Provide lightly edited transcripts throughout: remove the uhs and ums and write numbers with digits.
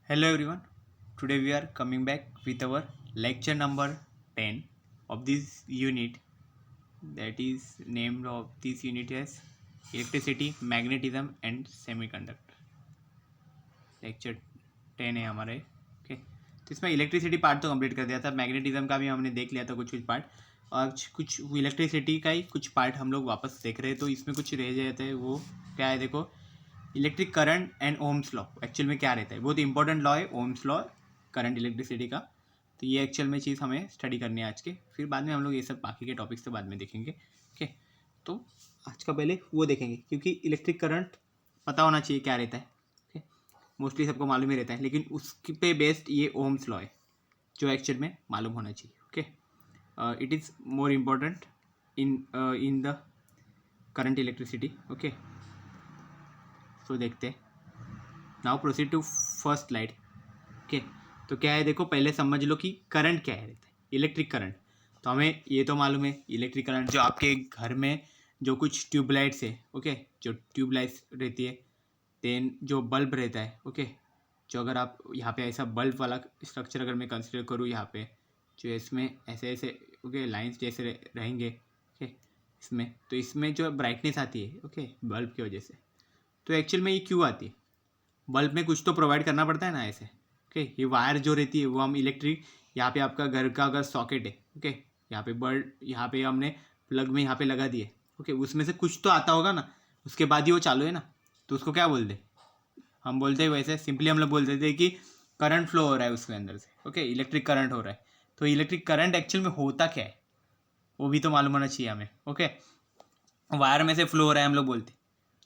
Hello everyone. Today we are coming back with our lecture number 10 of this unit, that is named of this unit as electricity, magnetism and semiconductor. Lecture 10 है हमारे. Okay, तो इसमें electricity part तो complete कर दिया था, magnetism का भी हमने देख लिया था कुछ पार्ट, और कुछ इलेक्ट्रिसिटी का ही कुछ पार्ट हम लोग वापस देख रहे हैं. तो इसमें कुछ रह जाता है, वो क्या है देखो, electric current and Ohm's law. Actual में क्या रहता है, बहुत इंपॉर्टेंट लॉ है ओम्स लॉ, करंट इलेक्ट्रिसिटी का. तो ये एक्चुअल में चीज़ हमें स्टडी करनी है आज के, फिर बाद में हम लोग ये सब बाकी के टॉपिक्स तो बाद में देखेंगे. ओके, तो आज का पहले वो देखेंगे, क्योंकि इलेक्ट्रिक करंट पता होना चाहिए क्या रहता है. ओके, मोस्टली सबको मालूम ही रहता है, लेकिन उसके पे बेस्ड ये ओम्स लॉ है जो एक्चुअल में मालूम होना चाहिए. Okay, it is more important in the current electricity. Okay, तो देखते हैं. Now proceed to first slide. Okay, तो क्या है देखो, पहले समझ लो कि करंट क्या है रहता है. इलेक्ट्रिक करंट तो हमें ये तो मालूम है, इलेक्ट्रिक करंट जो आपके घर में जो कुछ ट्यूबलाइट्स है, ओके, जो ट्यूबलाइट्स रहती है, देन जो बल्ब रहता है. ओके, जो अगर आप यहाँ पे ऐसा बल्ब वाला स्ट्रक्चर अगर मैं कंसिडर करूँ, यहाँ पे जो इसमें ऐसे ऐसे ओके लाइंस जैसे रहेंगे. ओके, इसमें तो इसमें जो ब्राइटनेस आती है ओके बल्ब की वजह से, तो एक्चुअल में ये क्यों आती है, बल्ब में कुछ तो प्रोवाइड करना पड़ता है ना ऐसे. ओके, ये वायर जो रहती है वो हम इलेक्ट्रिक, यहाँ पे आपका घर का अगर सॉकेट है, ओके, यहाँ पे बल्ब यहाँ पे हमने प्लग में यहाँ पे लगा दिए. ओके, उसमें से कुछ तो आता होगा ना, उसके बाद ही वो चालू है ना, तो उसको क्या बोलते, हम बोलते हैं वैसे सिंपली हम लोग बोल देते हैं कि करंट फ्लो हो रहा है उसके अंदर से. ओके, इलेक्ट्रिक करंट हो रहा है. तो इलेक्ट्रिक करंट एक्चुअल में होता क्या है वो भी तो मालूम होना चाहिए हमें. ओके, वायर में से फ्लो हो रहा है हम लोग बोलते,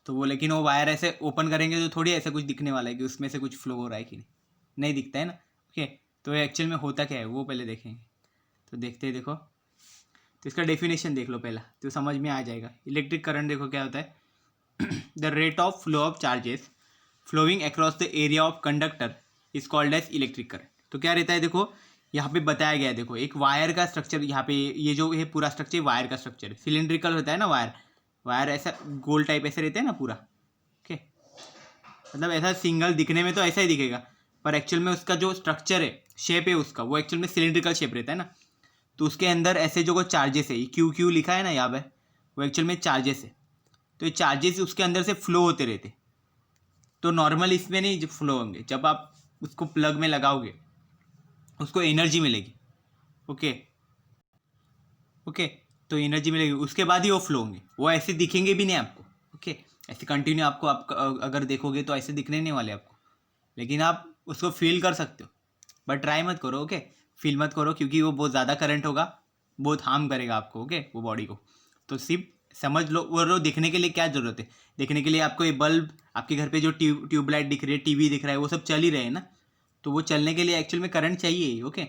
तो वो लेकिन वो वायर ऐसे ओपन करेंगे तो थोड़ी ऐसा कुछ दिखने वाला है कि उसमें से कुछ फ्लो हो रहा है कि नहीं दिखता है ना. ओके, तो एक्चुअल में होता क्या है वो पहले देखेंगे. तो देखते हैं, देखो, तो इसका डेफिनेशन देख लो पहला, तो समझ में आ जाएगा. इलेक्ट्रिक करंट देखो क्या होता है, the rate of flow of charges flowing across the area of conductor is called as electric current. तो क्या रहता है देखो, यहाँ पे बताया गया है, देखो एक वायर का स्ट्रक्चर, यहाँ पे ये जो है पूरा स्ट्रक्चर वायर का स्ट्रक्चर है, सिलेंड्रिकल होता है ना वायर, वायर ऐसा गोल टाइप ऐसे रहते हैं ना पूरा. ओके, मतलब ऐसा सिंगल दिखने में तो ऐसा ही दिखेगा, पर एक्चुअल में उसका जो स्ट्रक्चर है, शेप है उसका, वो एक्चुअल में सिलेंड्रिकल शेप रहता है ना. तो उसके अंदर ऐसे जो चार्जेस है, क्यू क्यू लिखा है ना यहाँ पे, वो एक्चुअल में चार्जेस है. तो ये चार्जेस उसके अंदर से फ्लो होते रहते. तो नॉर्मल इसमें नहीं फ्लो होंगे, जब आप उसको प्लग में लगाओगे उसको एनर्जी मिलेगी. ओके ओके, तो एनर्जी मिलेगी, उसके बाद ही वो फ्लो होंगे, वो ऐसे दिखेंगे भी नहीं आपको. ओके, ऐसे कंटिन्यू आपको आप अगर देखोगे तो ऐसे दिखने नहीं वाले आपको, लेकिन आप उसको फील कर सकते हो, बट ट्राई मत करो. ओके, फील मत करो, क्योंकि वो बहुत ज़्यादा करंट होगा, बहुत हार्म करेगा आपको. ओके, वो बॉडी को. तो सिर्फ समझ लो, वो दिखने के लिए क्या ज़रूरत है, देखने के लिए आपको ये बल्ब, आपके घर पे जो ट्यूबलाइट दिख रही है, टीवी दिख रहा है, वो सब चल ही रहे हैं ना, तो वो चलने के लिए एक्चुअल में करंट चाहिए. ओके,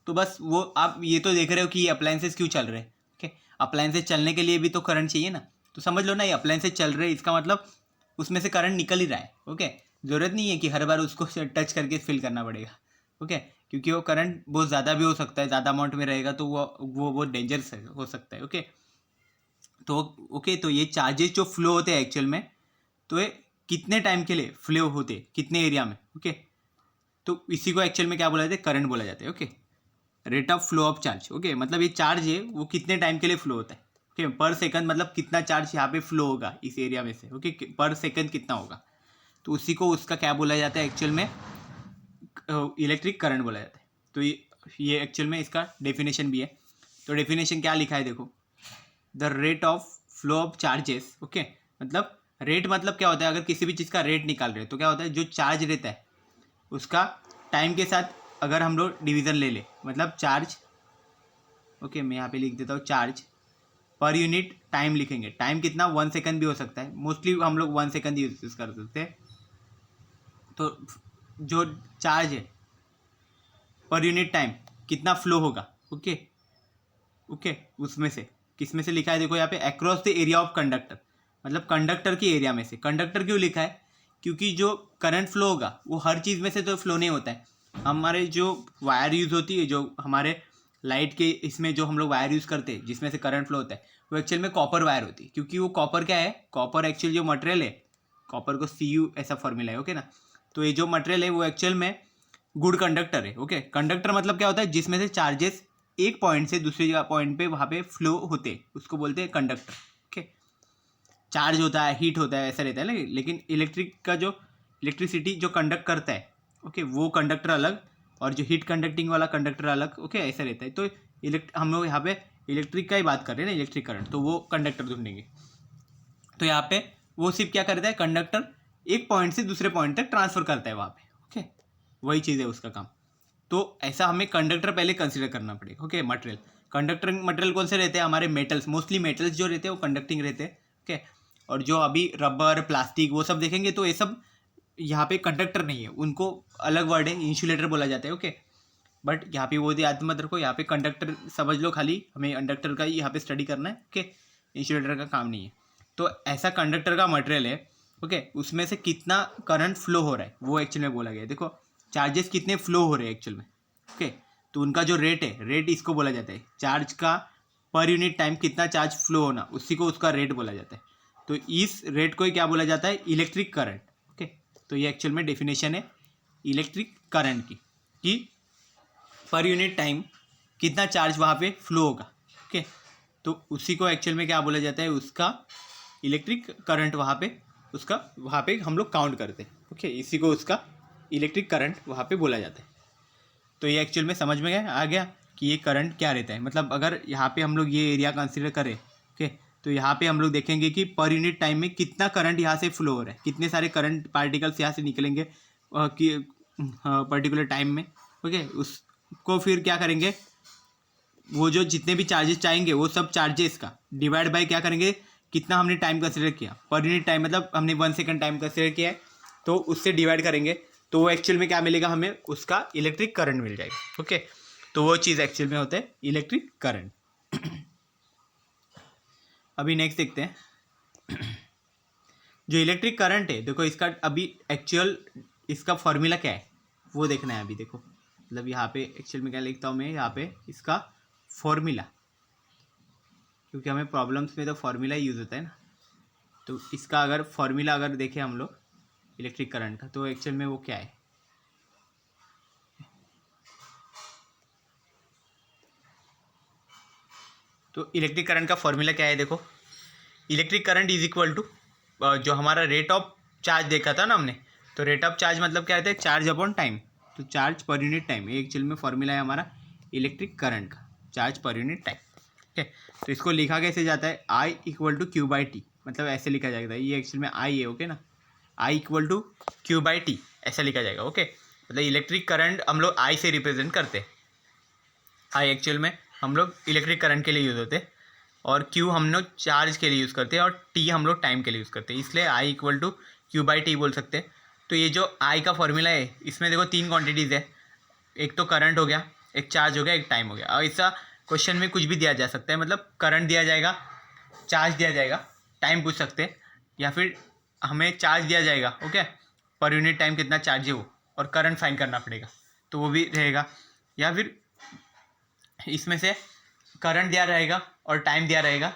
तो बस वो आप ये तो देख रहे हो कि ये अप्लायंसेस क्यों चल रहे हैं. ओके, अप्लायंसेस चलने के लिए भी तो करंट चाहिए ना, तो समझ लो ना ये अप्लायंसेस चल रहे हैं, इसका मतलब उसमें से करंट निकल ही रहा है. ओके, ज़रूरत नहीं है कि हर बार उसको टच करके फिल करना पड़ेगा. ओके, क्योंकि वो करंट बहुत ज़्यादा भी हो सकता है, ज़्यादा अमाउंट में रहेगा तो वो डेंजरस हो सकता है. ओके, तो ओके, तो ये चार्जेस जो फ्लो होते हैं एक्चुअल में, तो ये कितने टाइम के लिए फ्लो होते हैं, कितने एरिया में. ओके, तो इसी को एक्चुअल में क्या बोला जाता है, करंट बोला जाता है. Okay, rate of flow of charge. Okay, मतलब ये चार्ज है वो कितने टाइम के लिए फ्लो होता है. ओके, पर सेकंड मतलब कितना चार्ज यहाँ पे फ्लो होगा इस एरिया में से. ओके, पर सेकंड कितना होगा, तो उसी को उसका क्या बोला जाता है एक्चुअल में, इलेक्ट्रिक करंट बोला जाता है. तो ये एक्चुअल में इसका डेफिनेशन भी है. तो डेफिनेशन क्या लिखा है देखो, the rate of flow of charges. Okay, मतलब रेट मतलब क्या होता है, अगर किसी भी चीज़ का रेट निकाल रहे हैं तो क्या होता है, जो चार्ज रहता है उसका टाइम के साथ अगर हम लोग डिवीज़न ले ले, मतलब चार्ज. ओके, मैं यहाँ पे लिख देता हूँ चार्ज पर यूनिट टाइम लिखेंगे. टाइम कितना, 1 सेकंड भी हो सकता है, मोस्टली हम लोग 1 सेकंड यूज कर सकते हैं. तो जो चार्ज है पर यूनिट टाइम कितना फ्लो होगा. ओके ओके, उसमें से किस में से लिखा है देखो यहाँ पे, across the area of conductor, मतलब कंडक्टर की एरिया में से. कंडक्टर क्यों लिखा है, क्योंकि जो करंट फ्लो होगा वो हर चीज़ में से तो फ्लो नहीं होता है. हमारे जो वायर यूज़ होती है, जो हमारे लाइट के इसमें जो हम लोग वायर यूज़ करते हैं जिसमें से करंट फ्लो होता है, वो एक्चुअल में कॉपर वायर होती है. क्योंकि वो कॉपर क्या है, कॉपर एक्चुअल जो मटेरियल है, कॉपर को CU ऐसा फॉर्मूला है. ओके ना, तो ये जो मटेरियल है वो एक्चुअल में गुड कंडक्टर है। ओके, कंडक्टर मतलब क्या होता है, जिसमें से चार्जेस एक पॉइंट से दूसरी जगह पॉइंट पे वहाँ पे फ्लो होते हैं, उसको बोलते हैं कंडक्टर। ओके, चार्ज होता है, हीट होता है, ऐसा रहता है ना। लेकिन इलेक्ट्रिक का जो इलेक्ट्रिसिटी जो कंडक्ट करता है, ओके, वो कंडक्टर अलग, और जो हीट कंडक्टिंग वाला कंडक्टर अलग। ओके, ऐसा रहता है। तो हम लोग यहाँ पे इलेक्ट्रिक का ही बात कर रहे हैं ना, इलेक्ट्रिक करंट, तो वो कंडक्टर ढूंढेंगे। तो यहाँ पे वो सिर्फ क्या करता है, कंडक्टर एक पॉइंट से दूसरे पॉइंट तक ट्रांसफर करता है वहाँ पे। ओके, वही चीज़ है उसका काम। तो ऐसा हमें कंडक्टर पहले कंसीडर करना पड़ेगा। ओके, मटेरियल, कंडक्टर मटेरियल कौन से रहते हैं, हमारे मेटल्स, मोस्टली मेटल्स जो रहते हैं वो कंडक्टिंग रहते हैं। ओके, और जो अभी रबर, प्लास्टिक, वो सब देखेंगे तो ये सब यहाँ पे कंडक्टर नहीं है, उनको अलग वर्ड है, इंसुलेटर बोला जाता है। ओके, बट यहाँ पे वो याद मत रखो, यहाँ पे कंडक्टर समझ लो, खाली हमें कंडक्टर का ही यहाँ पे स्टडी करना है। ओके, इंसुलेटर का काम नहीं है। तो ऐसा कंडक्टर का मटेरियल है, ओके, उसमें से कितना करंट फ्लो हो रहा है वो एक्चुअल में बोला गया है। देखो, चार्जेस कितने फ्लो हो रहे हैं एक्चुअल में। ओके, तो उनका जो रेट है, रेट इसको बोला जाता है, चार्ज का पर यूनिट टाइम कितना चार्ज फ्लो होना, उसी को उसका रेट बोला जाता है। तो इस रेट को ही क्या बोला जाता है, इलेक्ट्रिक करंट। ओके, तो ये एक्चुअल में डेफिनेशन है इलेक्ट्रिक करंट की, कि पर यूनिट टाइम कितना चार्ज वहाँ पे फ्लो होगा। ओके, तो उसी को एक्चुअल में क्या बोला जाता है, उसका इलेक्ट्रिक करंट, वहाँ पे हम लोग काउंट करते हैं। ओके, इसी को उसका इलेक्ट्रिक करंट वहाँ पे बोला जाता है। तो ये एक्चुअल में समझ में आ गया कि ये करंट क्या रहता है। मतलब अगर यहाँ पे हम लोग ये एरिया कंसीडर करें, ओके, तो यहाँ पे हम लोग देखेंगे कि पर यूनिट टाइम में कितना करंट यहाँ से फ्लो हो रहा है, कितने सारे करंट पार्टिकल्स यहाँ से निकलेंगे कि पर्टिकुलर टाइम में। ओके, उसको फिर क्या करेंगे, वो जो जितने भी चार्जेस चाहेंगे वो सब चार्जेस का डिवाइड बाय क्या करेंगे, कितना हमने टाइम कंसिडर किया, पर यूनिट टाइम, मतलब हमने 1 सेकंड टाइम कंसिडर किया है, तो उससे डिवाइड करेंगे, तो वो एक्चुअल में क्या मिलेगा, हमें उसका इलेक्ट्रिक करंट मिल जाएगा। ओके, तो वो चीज़ एक्चुअल में होता है इलेक्ट्रिक करंट। अभी नेक्स्ट देखते हैं जो इलेक्ट्रिक करंट है। देखो, इसका अभी एक्चुअल इसका फॉर्मूला क्या है वो देखना है। अभी देखो, मतलब यहाँ पे एक्चुअल में क्या लिखता हूँ मैं, यहाँ पे इसका फॉर्मूला, क्योंकि हमें प्रॉब्लम्स में तो फॉर्मूला ही यूज़ होता है ना। तो इसका अगर फॉर्मूला अगर देखें हम लोग इलेक्ट्रिक करंट का, तो एक्चुअल में वो क्या है, तो इलेक्ट्रिक करंट का फॉर्मूला क्या है, देखो, electric current is equal to जो हमारा रेट ऑफ चार्ज देखा था ना हमने, तो रेट ऑफ चार्ज मतलब क्या होता है, चार्ज अपॉन टाइम। तो चार्ज पर यूनिट टाइम, ये एक्चुअल में फॉर्मूला है हमारा इलेक्ट्रिक करंट का, चार्ज पर यूनिट टाइम। ठीक है, तो इसको लिखा कैसे जाता है, I equal to Q by T, मतलब ऐसे लिखा जाएगा, ये एक्चुअल में आई है। ओके ना, I equal to Q by T ऐसा लिखा जाएगा। ओके, मतलब इलेक्ट्रिक करंट हम लोग आई से रिप्रेजेंट करते हैं। आई एक्चुअल में हम लोग इलेक्ट्रिक करंट के लिए यूज़ होते हैं, और क्यू हम लोग चार्ज के लिए यूज़ करते हैं, और टी हम लोग टाइम के लिए यूज़ करते हैं, इसलिए I equal to Q by T बोल सकते हैं। तो ये जो आई का फॉर्मूला है, इसमें देखो 3 क्वांटिटीज़ है, एक तो करंट हो गया, एक चार्ज हो गया, एक टाइम हो गया। और ऐसा क्वेश्चन में कुछ भी दिया जा सकता है, मतलब करंट दिया जाएगा, चार्ज दिया जाएगा, टाइम पूछ सकते हैं, या फिर हमें चार्ज दिया जाएगा, ओके, पर यूनिट टाइम कितना चार्ज है वो, और करंट फाइंड करना पड़ेगा, तो वो भी रहेगा। या फिर इसमें से करंट दिया रहेगा और टाइम दिया रहेगा,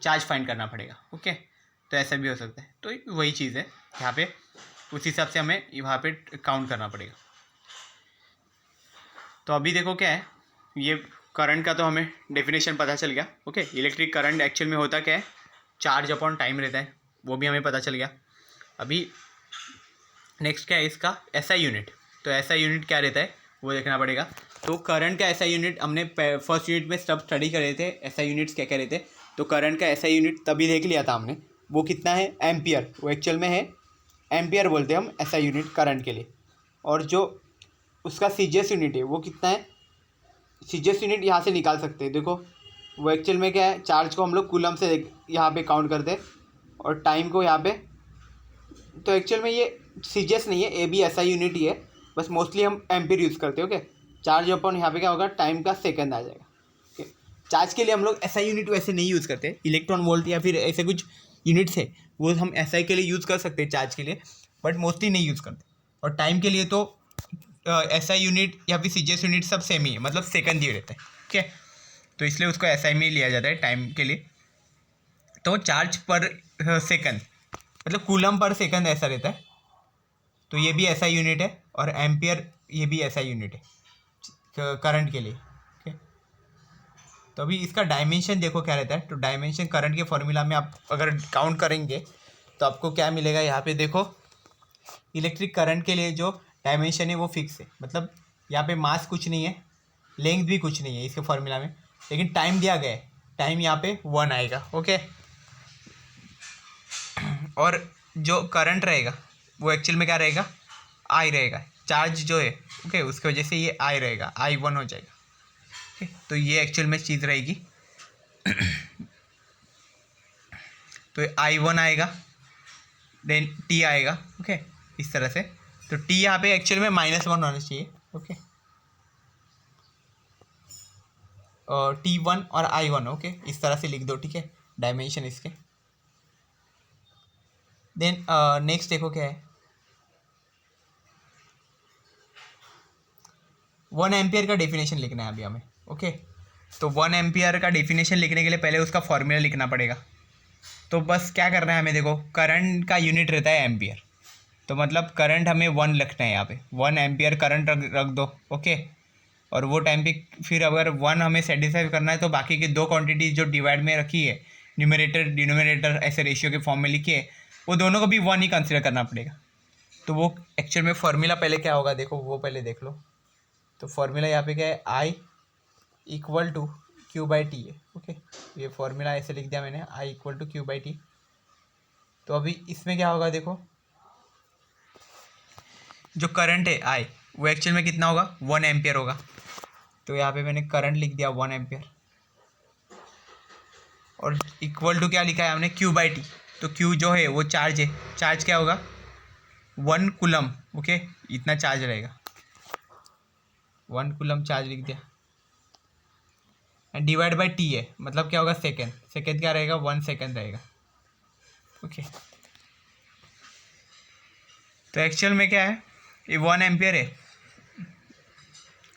चार्ज फाइंड करना पड़ेगा। ओके, तो ऐसा भी हो सकता है। तो वही चीज़ है यहाँ पे, उस हिसाब से हमें वहाँ पे काउंट करना पड़ेगा। तो अभी देखो क्या है, ये करंट का तो हमें डेफिनेशन पता चल गया। ओके, इलेक्ट्रिक करंट एक्चुअल में होता क्या है, चार्ज अपॉन टाइम रहता है, वो भी हमें पता चल गया। अभी नेक्स्ट क्या है इसका एसआई यूनिट। तो एसआई यूनिट क्या रहता है वो देखना पड़ेगा। तो करंट का एसआई यूनिट हमने फर्स्ट यूनिट में सब स्टडी करे थे, एसआई यूनिट्स क्या क्या रहते हैं। तो करंट का एसआई यूनिट तभी देख लिया था हमने, वो कितना है, एम्पियर, वो एक्चुअल में है एम्पियर बोलते हैं हम एसआई यूनिट करंट के लिए। और जो उसका सीजीएस यूनिट है वो कितना है, सीजीएस यूनिट यहाँ से निकाल सकते हैं। देखो, वो एक्चुअल में क्या है, चार्ज को हम लोग कूलम से यहाँ पे काउंट करते हैं, और टाइम को यहाँ पे, तो एक्चुअल में ये सीजीएस नहीं है, ए बी एसआई यूनिट ही है, बस मोस्टली हम एम्पियर यूज़ करते हैं। ओके, चार्ज अपॉन यहाँ पे क्या होगा, टाइम का सेकंड आ जाएगा। ओके, चार्ज के लिए हम लोग एसआई यूनिट वैसे नहीं यूज़ करते, इलेक्ट्रॉन वोल्ट या फिर ऐसे कुछ यूनिट्स है वो हम एसआई के लिए यूज़ कर सकते हैं चार्ज के लिए, बट मोस्टली नहीं यूज़ करते। और टाइम के लिए तो एसआई यूनिट या फिर सीजीएस यूनिट सब सेम ही है, मतलब सेकंड दिए रहता है। ठीक है, तो इसलिए उसको एसआई में लिया जाता है टाइम के लिए। तो चार्ज पर सेकंड मतलब कूलम पर सेकंड ऐसा रहता है, तो ये भी एसआई यूनिट है। और एम्पियर ये भी ऐसा यूनिट है करंट के लिए। ओके, तो अभी इसका डायमेंशन देखो क्या रहता है। तो डायमेंशन करंट के फॉर्मूला में आप अगर काउंट करेंगे तो आपको क्या मिलेगा, यहाँ पे देखो इलेक्ट्रिक करंट के लिए जो डायमेंशन है वो फिक्स है, मतलब यहाँ पे मास कुछ नहीं है, लेंथ भी कुछ नहीं है इसके फॉर्मूला में, लेकिन टाइम दिया गया है, टाइम यहाँ पे 1 आएगा। ओके, और जो करंट रहेगा वो एक्चुअल में क्या रहेगा, आई रहेगा, चार्ज जो है ओके उसकी वजह से ये आई रहेगा, I1 हो जाएगा। ओके, तो ये एक्चुअल में चीज़ रहेगी। तो I1 आएगा, देन T आएगा। ओके, इस तरह से। तो T यहाँ पे एक्चुअल में -1 होना चाहिए। ओके, और T1 और I1 ओके इस तरह से लिख दो, ठीक है, डायमेंशन इसके। देन नेक्स्ट देखो क्या है, 1 एम्पियर का डेफिनेशन लिखना है अभी हमें। ओके, तो 1 एम्पियर का डेफिनेशन लिखने के लिए पहले उसका फॉर्मूला लिखना पड़ेगा। तो बस क्या करना है हमें, देखो करंट का यूनिट रहता है एम्पियर, तो मतलब करंट हमें 1 लिखना है यहाँ पे, 1 एम्पियर करंट रख दो। ओके, और वो टाइम पे फिर अगर 1 हमें सेटिस्फाई करना है तो बाकी की 2 क्वांटिटी जो डिवाइड में रखी है, न्यूमरेटर डिनोमिनेटर ऐसे रेशियो के फॉर्म में लिखिए, वो दोनों को भी 1 ही कंसिडर करना पड़ेगा। तो वो एक्चुअल में फॉर्मूला पहले क्या होगा देखो, वो पहले देख लो। तो फॉर्मूला यहाँ पे क्या है, I इक्वल टू Q/T है। ओके, ये फॉर्मूला ऐसे लिख दिया मैंने, I इक्वल टू Q/T। तो अभी इसमें क्या होगा देखो, जो करंट है I वो एक्चुअल में कितना होगा, 1 एम्पियर होगा। तो यहाँ पे मैंने करंट लिख दिया 1 एम्पियर, और इक्वल टू क्या लिखा है हमने, Q/T। तो Q जो है वो चार्ज है, चार्ज क्या होगा 1 कूलम। ओके, इतना चार्ज रहेगा, 1 कूलम चार्ज लिख दिया, एंड डिवाइड बाई T है, मतलब क्या होगा सेकेंड, सेकेंड क्या रहेगा 1 सेकेंड रहेगा। ओके, तो एक्चुअल में क्या है, ये 1 एम्पियर है,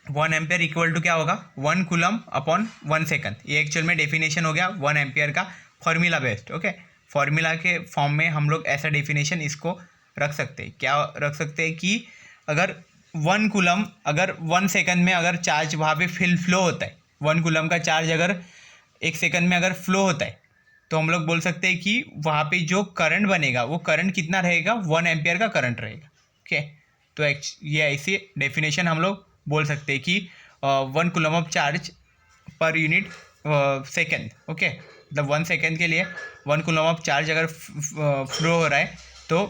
1 एम्पियर इक्वल टू क्या होगा 1 कूलम अपॉन 1 सेकेंड। ये एक्चुअल में डेफिनेशन हो गया 1 एम्पियर का फॉर्मूला बेस्ड। ओके, फॉर्मूला के फॉर्म में हम लोग ऐसा डेफिनेशन इसको रख सकते हैं, क्या रख सकते हैं कि अगर 1 कूलम अगर 1 सेकेंड में अगर चार्ज वहाँ पे फ्लो होता है, 1 कूलम का चार्ज अगर 1 सेकेंड में अगर फ्लो होता है, तो हम लोग बोल सकते हैं कि वहाँ पे जो करंट बनेगा वो करंट कितना रहेगा, 1 एम्पियर का करंट रहेगा। ओके, तो ये ऐसी डेफिनेशन हम लोग बोल सकते हैं कि 1 coulomb of charge per unit second. Okay, मतलब 1 सेकेंड के लिए 1 कूलम ऑफ चार्ज अगर फ्लो हो रहा है तो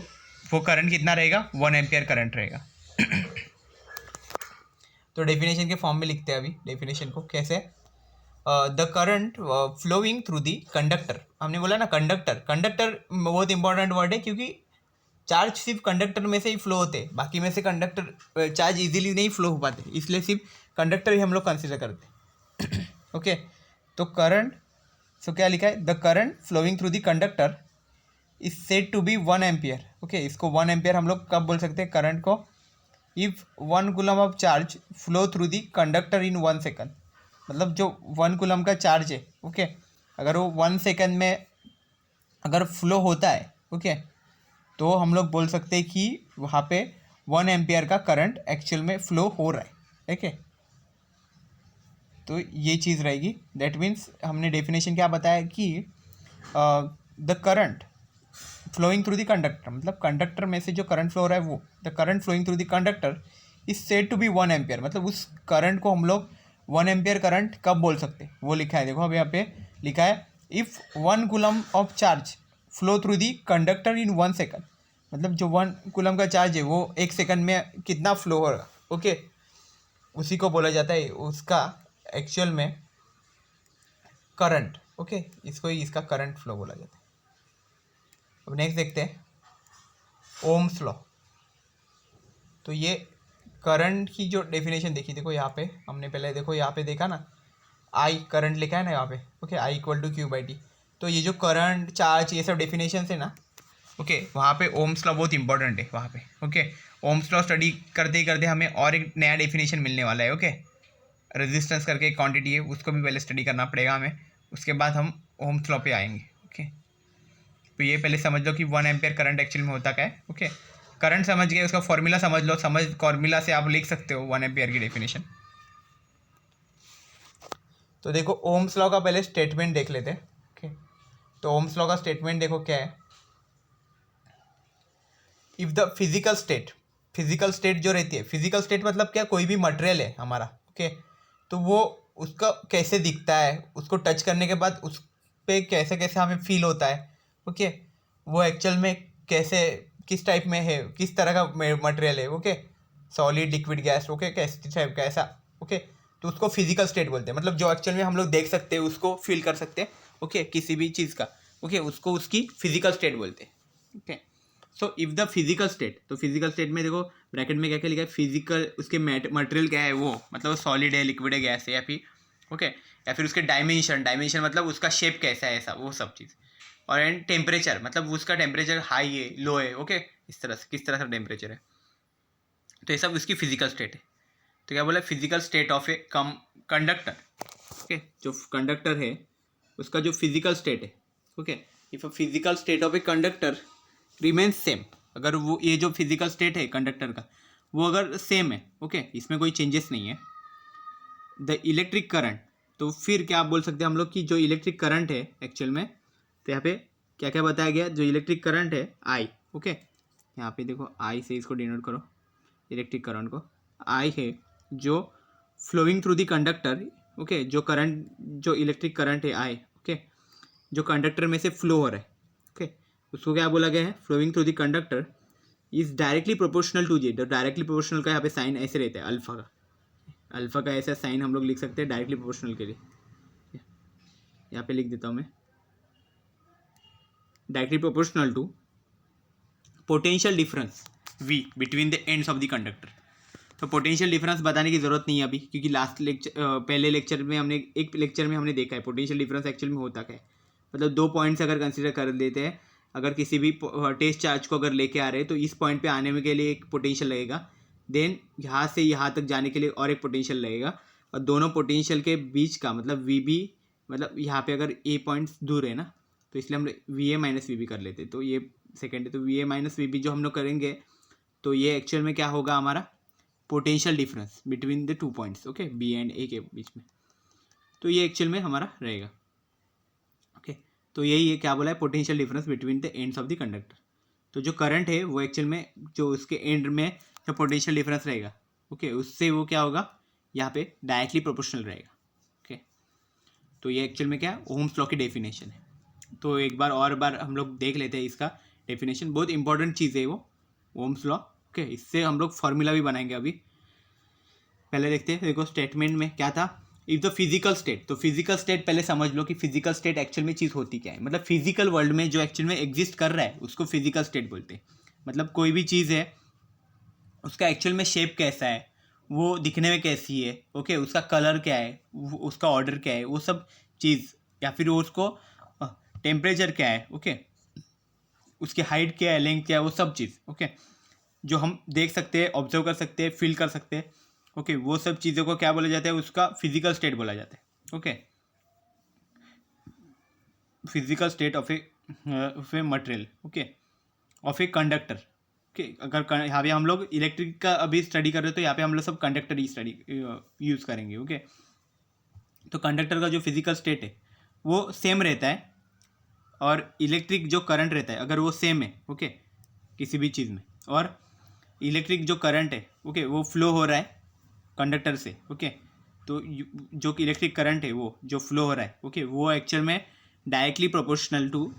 वो करंट कितना रहेगा, 1 एम्पियर करंट रहेगा। तो डेफिनेशन के फॉर्म में लिखते हैं अभी डेफिनेशन को कैसे, the current flowing through the conductor. हमने बोला ना कंडक्टर, कंडक्टर बहुत इंपॉर्टेंट वर्ड है क्योंकि चार्ज सिर्फ कंडक्टर में से ही फ्लो होते, बाकी में से कंडक्टर चार्ज इजीली नहीं फ्लो हो पाते, इसलिए सिर्फ कंडक्टर ही हम लोग कंसिडर करते। ओके, तो करंट, सो क्या लिखा है, the current flowing through the conductor is said to be 1 ampere. Okay, इसको 1 एम्पियर हम लोग कब बोल सकते हैं करंट को, if 1 coulomb of charge flow through the conductor in 1 second. मतलब जो 1 कूलम का चार्ज है ओके, अगर वो 1 सेकेंड में अगर फ्लो होता है ओके, तो हम लोग बोल सकते हैं कि वहाँ पे 1 एम्पियर का करंट एक्चुअल में फ्लो हो रहा है। ओके, तो ये चीज़ रहेगी। दैट मीन्स हमने डेफिनेशन क्या बताया कि the current flowing through the conductor, मतलब कंडक्टर में से जो करंट फ्लो हो रहा है वो, the current flowing through the conductor is said to be 1 ampere. मतलब उस करंट को हम लोग 1 एम्पियर करंट कब बोल सकते हैं, वो लिखा है देखो अभी यहाँ पे लिखा है, if 1 coulomb of charge flow through the conductor in 1 second. मतलब जो 1 कूलम का चार्ज है वो 1 सेकेंड में कितना फ्लो होगा। ओके, उसी को बोला जाता है उसका एक्चुअल में करंट। ओके, इसको ही इसका करंट फ्लो बोला जाता है। अब नेक्स्ट देखते हैं ओम्स लॉ। तो ये करंट की जो डेफिनेशन देखी, देखो यहाँ पे हमने पहले देखो यहाँ पे देखा ना, आई करंट लिखा है ना यहाँ पे। Okay, I equal to Q/T। तो ये जो करंट चार्ज ये सब डेफिनेशन है ना, ओके वहाँ पे ओम्स लॉ बहुत इंपॉर्टेंट है वहाँ पे। ओके, ओम्स लॉ स्टडी करते ही करते हमें और एक नया डेफिनेशन मिलने वाला है। ओके, रेजिस्टेंस करके एक क्वांटिटी है, उसको भी पहले स्टडी करना पड़ेगा हमें, उसके बाद हम ओम्स लॉ पे आएंगे। ओके, तो ये पहले समझ लो कि 1 एम्पियर करंट एक्चुअल में होता क्या है। ओके, करंट समझ गए, उसका फॉर्मूला समझ लो, फॉर्मूला से आप लिख सकते हो 1 एम्पियर की डेफिनेशन। तो देखो ओम्स लॉ का पहले स्टेटमेंट देख लेते हैं। ओके, तो ओम्स लॉ का स्टेटमेंट देखो क्या है। इफ द फिजिकल स्टेट जो रहती है, फिजिकल स्टेट मतलब क्या, कोई भी मटेरियल है हमारा, ओके, तो वो उसका कैसे दिखता है, उसको टच करने के बाद उस पे कैसे कैसे हमें फील होता है, ओके, वो एक्चुअल में कैसे, किस टाइप में है, किस तरह का मटेरियल है, okay, solid, liquid, gas, okay, कैसे टाइप का, ऐसा, ओके, तो उसको फिजिकल स्टेट बोलते हैं। मतलब जो एक्चुअल में हम लोग देख सकते हैं, उसको फील कर सकते हैं, ओके, किसी भी चीज़ का, ओके, उसको उसकी फिजिकल स्टेट बोलते हैं। Okay, so if the physical state, तो फिजिकल स्टेट में देखो ब्रैकेट में क्या क्या लिखा है, फिजिकल, उसके मटेरियल क्या है, वो मतलब सॉलिड है, लिक्विड है, गैस है, या फिर ओके, या फिर उसके डायमेंशन मतलब उसका शेप कैसा है, ऐसा वो सब चीज़। और एंड टेम्परेचर मतलब उसका टेम्परेचर हाई है, लो है, ओके, इस तरह से किस तरह का टेम्परेचर है, तो ये सब उसकी फिजिकल स्टेट है। तो क्या बोला, physical state of a conductor, okay, जो कंडक्टर है उसका जो फिजिकल स्टेट है, okay, if a physical state of a conductor remains same, अगर वो ये जो फिजिकल स्टेट है कंडक्टर का वो अगर सेम है, ओके, इसमें कोई चेंजेस नहीं है, द इलेक्ट्रिक करंट, तो फिर क्या आप बोल सकते हैं हम लोग कि जो इलेक्ट्रिक करंट है एक्चुअल में, तो यहाँ पे क्या क्या बताया गया, जो इलेक्ट्रिक करंट है आई, ओके, यहाँ पे देखो आई से इसको डिनोट करो, इलेक्ट्रिक करंट को आई है जो flowing through the conductor, okay, जो करंट, जो इलेक्ट्रिक करंट है आई, ओके, जो कंडक्टर में से फ्लो हो रहा है, ओके, उसको क्या बोला गया है, flowing through the conductor is directly proportional to G. तो डायरेक्टली प्रोपोर्शनल का यहाँ पे साइन ऐसे रहता है, अल्फा का, अल्फा का ऐसा साइन हम लोग लिख सकते हैं डायरेक्टली प्रोपोर्शनल के लिए, यहाँ पे लिख देता हूँ मैं, directly proportional to potential difference V between the ends of the conductor. तो पोटेंशियल डिफरेंस बताने की जरूरत नहीं है अभी, क्योंकि लास्ट लेक्चर, पहले लेक्चर में हमने, एक लेक्चर में हमने देखा है पोटेंशियल डिफरेंस एक्चुअल में होता क्या है। मतलब 2 पॉइंट्स अगर कंसिडर कर लेते हैं, अगर किसी भी टेस्ट चार्ज को अगर लेके आ रहे हैं तो इस पॉइंट पे आने में के लिए एक पोटेंशियल लगेगा, देन यहाँ से यहाँ तक जाने के लिए और एक पोटेंशियल लगेगा, और दोनों पोटेंशियल के बीच का मतलब VB, मतलब यहाँ पे अगर A पॉइंट्स दूर है ना, तो इसलिए हम VA माइनस VB कर लेते हैं। तो ये सेकेंड है, तो VA माइनस VB जो हम लोग करेंगे, तो ये एक्चुअल में क्या होगा हमारा potential difference between the 2 points, okay, B and A के बीच में। तो ये एक्चुअल में हमारा रहेगा, ओके, तो यही है, क्या बोला है, potential difference between the ends of the conductor. तो जो करंट है वो एक्चुअल में जो उसके एंड में जो पोटेंशियल डिफरेंस रहेगा, ओके, उससे वो क्या होगा, यहाँ पे डायरेक्टली प्रोपोर्शनल रहेगा, ओके। तो ये एक्चुअल में क्या, ओम्स लॉ की डेफिनेशन है। तो एक बार हम लोग देख लेते हैं इसका डेफिनेशन, बहुत इंपॉर्टेंट चीज़ है वो ओम्स लॉ, ओके, इससे हम लोग फॉर्मूला भी बनाएंगे अभी। पहले देखते हैं, देखो स्टेटमेंट में क्या था, इफ द फिजिकल स्टेट, तो फिजिकल स्टेट पहले समझ लो कि फिजिकल स्टेट एक्चुअल में चीज़ होती क्या है। मतलब फिजिकल वर्ल्ड में जो एक्चुअल में एग्जिस्ट कर रहा है उसको फिजिकल स्टेट बोलते हैं। मतलब कोई भी चीज़ है, उसका एक्चुअल में शेप कैसा है, वो दिखने में कैसी है, ओके, उसका कलर क्या है, उसका ऑर्डर क्या है, वो सब चीज़, या फिर वो उसको टेम्परेचर क्या है, ओके, उसकी हाइट क्या है, लेंथ क्या है, वो सब चीज़, ओके, जो हम देख सकते हैं, ऑब्जर्व कर सकते हैं, फील कर सकते हैं, ओके, वो सब चीज़ों को क्या बोला जाता है, उसका फिजिकल स्टेट बोला जाता है, okay, physical state of a material, okay, of a conductor, okay. अगर यहाँ पे हम लोग इलेक्ट्रिक का अभी स्टडी कर रहे हो तो यहाँ पे हम लोग सब कंडक्टर ही स्टडी यूज़ करेंगे, ओके। तो कंडक्टर का जो फिजिकल स्टेट है वो सेम रहता है, और इलेक्ट्रिक जो करंट रहता है अगर वो सेम है, ओके, किसी भी चीज़ में, और इलेक्ट्रिक जो करंट है, ओके, वो फ्लो हो रहा है कंडक्टर से, ओके, तो जो इलेक्ट्रिक करंट है वो जो फ्लो हो रहा है, ओके, वो एक्चुअल में directly proportional to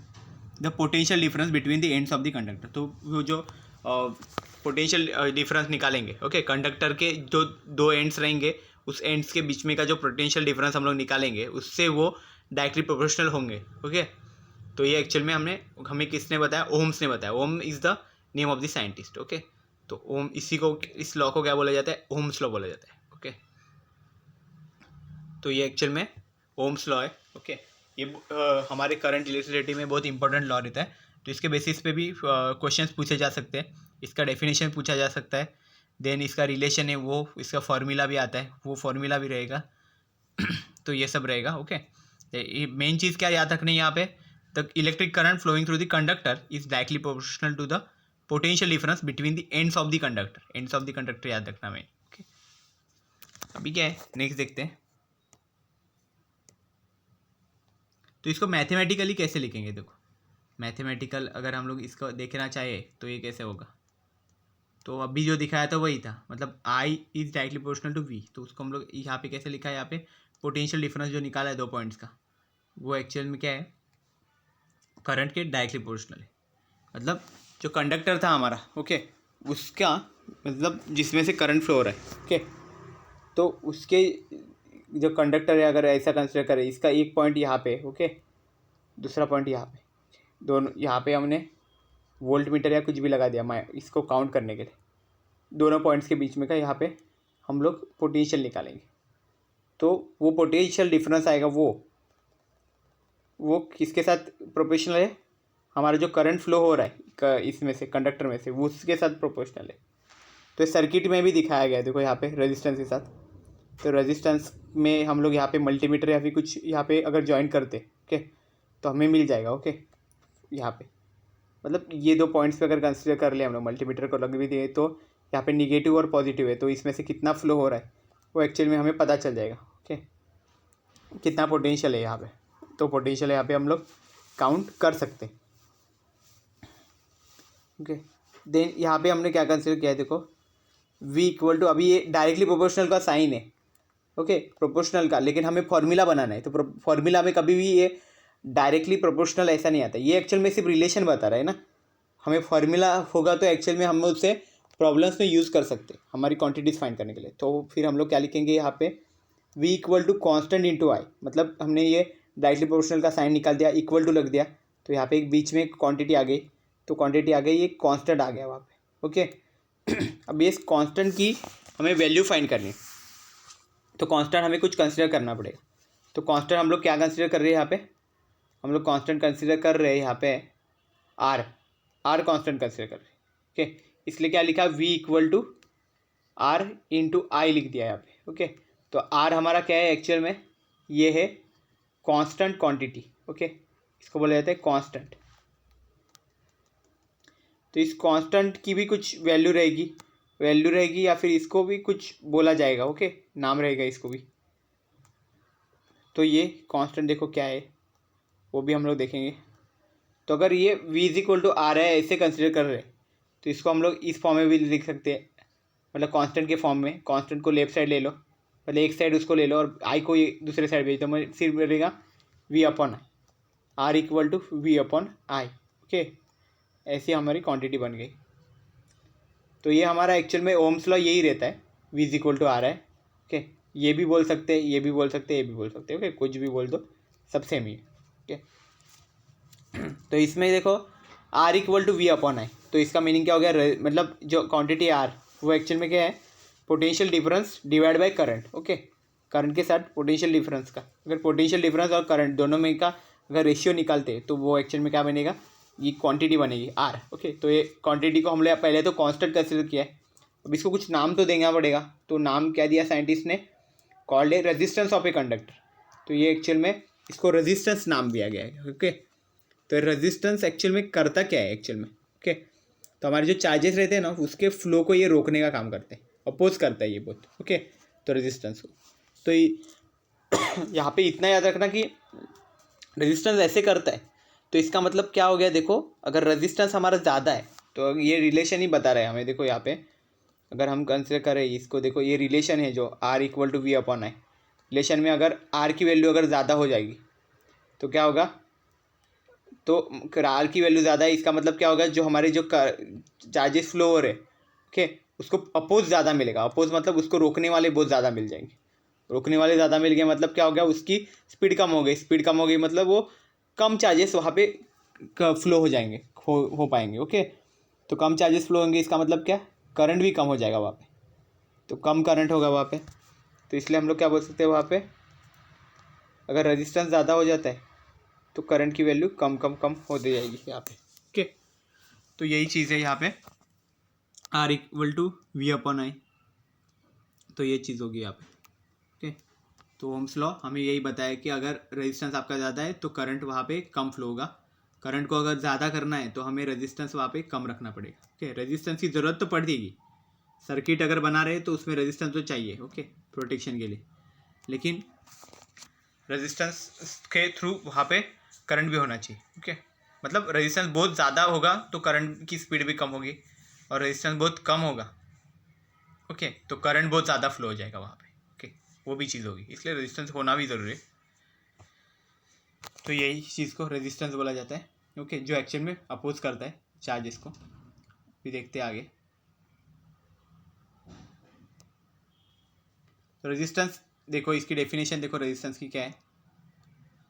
the potential difference between the ends of the conductor. तो वो जो पोटेंशियल डिफरेंस निकालेंगे, ओके, कंडक्टर के जो 2 एंड्स रहेंगे, उस एंड्स के बीच में का जो पोटेंशियल डिफरेंस हम लोग निकालेंगे, उससे वो डायरेक्टली प्रोपोर्शनल होंगे, ओके। तो ये एक्चुअल में हमें किसने बताया, ओम्स ने बताया। Ohm is the name of the scientist, okay. तो ओम, इस लॉ को क्या बोला जाता है, ओम्स लॉ बोला जाता है, ओके। तो ये एक्चुअल में ओम्स लॉ है, ओके। ये हमारे करंट इलेक्ट्रिसिटी में बहुत इंपॉर्टेंट लॉ रहता है। तो इसके बेसिस पे भी क्वेश्चंस पूछे जा सकते हैं, इसका डेफिनेशन पूछा जा सकता है, देन इसका रिलेशन है वो, इसका फॉर्मूला भी आता है, वो फॉर्मूला भी रहेगा। तो ये सब रहेगा, ओके। मेन चीज़ क्या याद रखनी है यहाँ पे, the electric current flowing through the conductor is directly proportional to the potential difference between the ends of the conductor, ends of the conductor याद रखना में। ओके, अभी क्या है नेक्स्ट देखते हैं। तो इसको मैथमेटिकली कैसे लिखेंगे, देखो मैथमेटिकल अगर हम लोग इसको देखना चाहे तो ये कैसे होगा, तो अभी जो दिखाया था वही था, मतलब I is directly proportional to V, तो उसको हम लोग यहाँ पे कैसे लिखा है, यहाँ पे पोटेंशियल डिफरेंस जो निकाला है 2 पॉइंट्स का, वो एक्चुअल में क्या है, करंट के डायरेक्टली प्रोपोर्शनल है। मतलब जो कंडक्टर था हमारा, ओके, उसका मतलब जिसमें से करंट फ्लो हो रहा है, ओके, तो उसके जो कंडक्टर है अगर ऐसा कंसिडर करें, इसका एक पॉइंट यहाँ पे, ओके, दूसरा पॉइंट यहाँ पे, दोनों यहाँ पे हमने वोल्ट मीटर या कुछ भी लगा दिया मैं इसको काउंट करने के लिए, दोनों पॉइंट्स के बीच में का यहाँ पे हम लोग पोटेंशियल निकालेंगे, तो वो पोटेंशियल डिफरेंस आएगा, वो किसके साथ प्रोपोर्शनल है, हमारा जो करंट फ्लो हो रहा है इसमें से कंडक्टर में से, वो उसके साथ प्रोपोर्शनल है। तो सर्किट में भी दिखाया गया है, देखो यहाँ पे रेजिस्टेंस के साथ, तो रेजिस्टेंस में हम लोग यहाँ पे मल्टीमीटर या फिर कुछ यहाँ पे अगर ज्वाइन करते, ओके, तो हमें मिल जाएगा, ओके, यहाँ पे मतलब ये 2 पॉइंट्स पे अगर कंसिडर कर ले हम लोग, मल्टीमीटर को लग भी दिए तो यहाँ पे निगेटिव और पॉजिटिव है, तो इसमें से कितना फ्लो हो रहा है वो एक्चुअल में हमें पता चल जाएगा, ओके, कितना पोटेंशियल है यहाँ पे, तो पोटेंशियल यहाँ पे हम लोग काउंट कर सकते हैं, ओके। देन यहाँ पे हमने क्या कंसिडर किया है, देखो v इक्वल टू, अभी ये डायरेक्टली प्रोपोर्शनल का साइन है, ओके, प्रोपोर्शनल का, लेकिन हमें फॉर्मूला बनाना है, तो फॉर्मूला में कभी भी ये डायरेक्टली प्रोपोर्शनल ऐसा नहीं आता, ये एक्चुअल में सिर्फ रिलेशन बता रहा है ना, हमें फॉर्मूला होगा तो एक्चुअल में हम उससे प्रॉब्लम्स में यूज़ कर सकते हैं हमारी क्वांटिटीज फाइंड करने के लिए। तो फिर हम लोग क्या लिखेंगे यहाँ पे, v equal to constant into I, मतलब हमने ये डायरेक्टली प्रोपोर्शनल का साइन निकाल दिया, इक्वल टू लग दिया, तो यहाँ पे एक बीच में क्वांटिटी आ गई, तो क्वांटिटी आ गई, ये कांस्टेंट आ गया वहाँ पे, ओके। अब ये कांस्टेंट की हमें वैल्यू फाइंड करनी है, तो कांस्टेंट हमें कुछ कंसिडर करना पड़ेगा, तो कांस्टेंट हम लोग क्या कंसिडर कर रहे हैं यहाँ पे, हम लोग कांस्टेंट कंसिडर कर रहे हैं यहाँ पे आर कांस्टेंट कंसिडर कर रहे हैं, ओके, इसलिए क्या लिखा, v equal to R into I लिख दिया यहाँ पे, ओके। तो आर हमारा क्या है एक्चुअल में, ये है कांस्टेंट क्वांटिटी, ओके, इसको बोला जाता है कांस्टेंट। तो इस कांस्टेंट की भी कुछ वैल्यू रहेगी या फिर इसको भी कुछ बोला जाएगा, ओके, नाम रहेगा इसको भी। तो ये कांस्टेंट देखो क्या है वो भी हम लोग देखेंगे। तो अगर ये v is equal to R है ऐसे कंसिडर कर रहे हैं तो इसको हम लोग इस फॉर्म में भी लिख सकते हैं, मतलब कांस्टेंट के फॉर्म में, कांस्टेंट को लेफ्ट साइड ले लो, पहले एक साइड उसको ले लो और आई को ये दूसरे साइड भेज दो, मैं सिर्फ रहेगा v upon I, R equal to V upon I, okay, ऐसी हमारी क्वांटिटी बन गई। तो ये हमारा एक्चुअल में ओम्स लॉ यही रहता है, v is equal to R है, ओके, ये भी बोल सकते हैं, ये भी बोल सकते हैं, ये भी बोल सकते हैं, ओके, कुछ भी बोल दो, सब सेम ही है, ओके। तो इसमें देखो r equal to V upon I, तो इसका मीनिंग क्या हो गया, मतलब जो क्वांटिटी r वो एक्चुअल में क्या है, potential difference divide by current, okay, current के साथ पोटेंशियल डिफरेंस का, अगर पोटेंशियल डिफरेंस और करंट दोनों में का अगर रेशियो निकालते तो वो एक्चुअल में क्या बनेगा, ये क्वांटिटी बनेगी r, ओके। तो ये क्वांटिटी को हमने पहले तो कांस्टेंट कंसिडर किया है, अब इसको कुछ नाम तो देना पड़ेगा, तो नाम क्या दिया साइंटिस्ट ने, called a resistance of a conductor, तो ये एक्चुअल में इसको रेजिस्टेंस नाम दिया गया है, ओके। तो रेजिस्टेंस एक्चुअल में करता क्या है एक्चुअल में, ओके, तो हमारे जो चार्जेस रहते हैं ना उसके फ्लो को ये रोकने का काम करते हैं, अपोज करता है ये बहुत, ओके, तो रेजिस्टेंस को, तो यहाँ पे इतना याद रखना कि रेजिस्टेंस ऐसे करता है, तो इसका मतलब क्या हो गया, देखो अगर रेजिस्टेंस हमारा ज़्यादा है तो ये रिलेशन ही बता रहा है हमें, देखो यहाँ पे अगर हम कंसिडर करें इसको, देखो ये रिलेशन है जो r equal to V upon I, relation में अगर r की वैल्यू अगर ज़्यादा हो जाएगी तो क्या होगा, तो आर की वैल्यू ज़्यादा है, इसका मतलब क्या होगा, जो हमारे जो चार्जेस फ्लो हो रहे, ओके, उसको अपोज ज़्यादा मिलेगा, अपोज मतलब उसको रोकने वाले बहुत ज़्यादा मिल जाएंगे, रोकने वाले ज़्यादा मिल गए मतलब क्या हो गया, उसकी स्पीड कम हो गई, स्पीड कम हो गई मतलब वो कम चार्जेस वहाँ पे फ्लो हो जाएंगे, हो पाएंगे, ओके। तो कम चार्जेस फ्लो होंगे, इसका मतलब क्या, करंट भी कम हो जाएगा वहाँ पे, तो कम करंट होगा वहाँ पे, तो इसलिए हम लोग क्या बोल सकते हैं वहाँ पे, अगर रेजिस्टेंस ज़्यादा हो जाता है तो करंट की वैल्यू कम कम कम होती जाएगी यहाँ पे, ओके। तो यही चीज़ है यहाँ पे r equal to V upon I, तो ये चीज़ होगी यहाँ पे, ओके। तो ओम्स लॉ हमें यही बताया कि अगर रेजिस्टेंस आपका ज़्यादा है तो करंट वहाँ पे कम फ्लो होगा, करंट को अगर ज़्यादा करना है तो हमें रेजिस्टेंस वहाँ पे कम रखना पड़ेगा। ओके, रेजिस्टेंस की ज़रूरत तो पड़ेगी, सर्किट अगर बना रहे तो उसमें रेजिस्टेंस तो चाहिए, ओके, प्रोटेक्शन के लिए, लेकिन रेजिस्टेंस के थ्रू वहाँ पे करंट भी होना चाहिए। ओके, मतलब रेजिस्टेंस बहुत ज़्यादा होगा तो करंट की स्पीड भी कम होगी, और रेजिस्टेंस बहुत कम होगा, ओके, तो करंट बहुत ज़्यादा फ्लो हो जाएगा वहाँ पे। ओके, वो भी चीज़ होगी, इसलिए रेजिस्टेंस होना भी ज़रूरी है। तो यही चीज़ को रेजिस्टेंस बोला जाता है, ओके, जो एक्चुअल में अपोज करता है चार्जेस को। भी देखते हैं आगे। तो रेजिस्टेंस देखो, इसकी डेफिनेशन देखो रेजिस्टेंस की क्या है।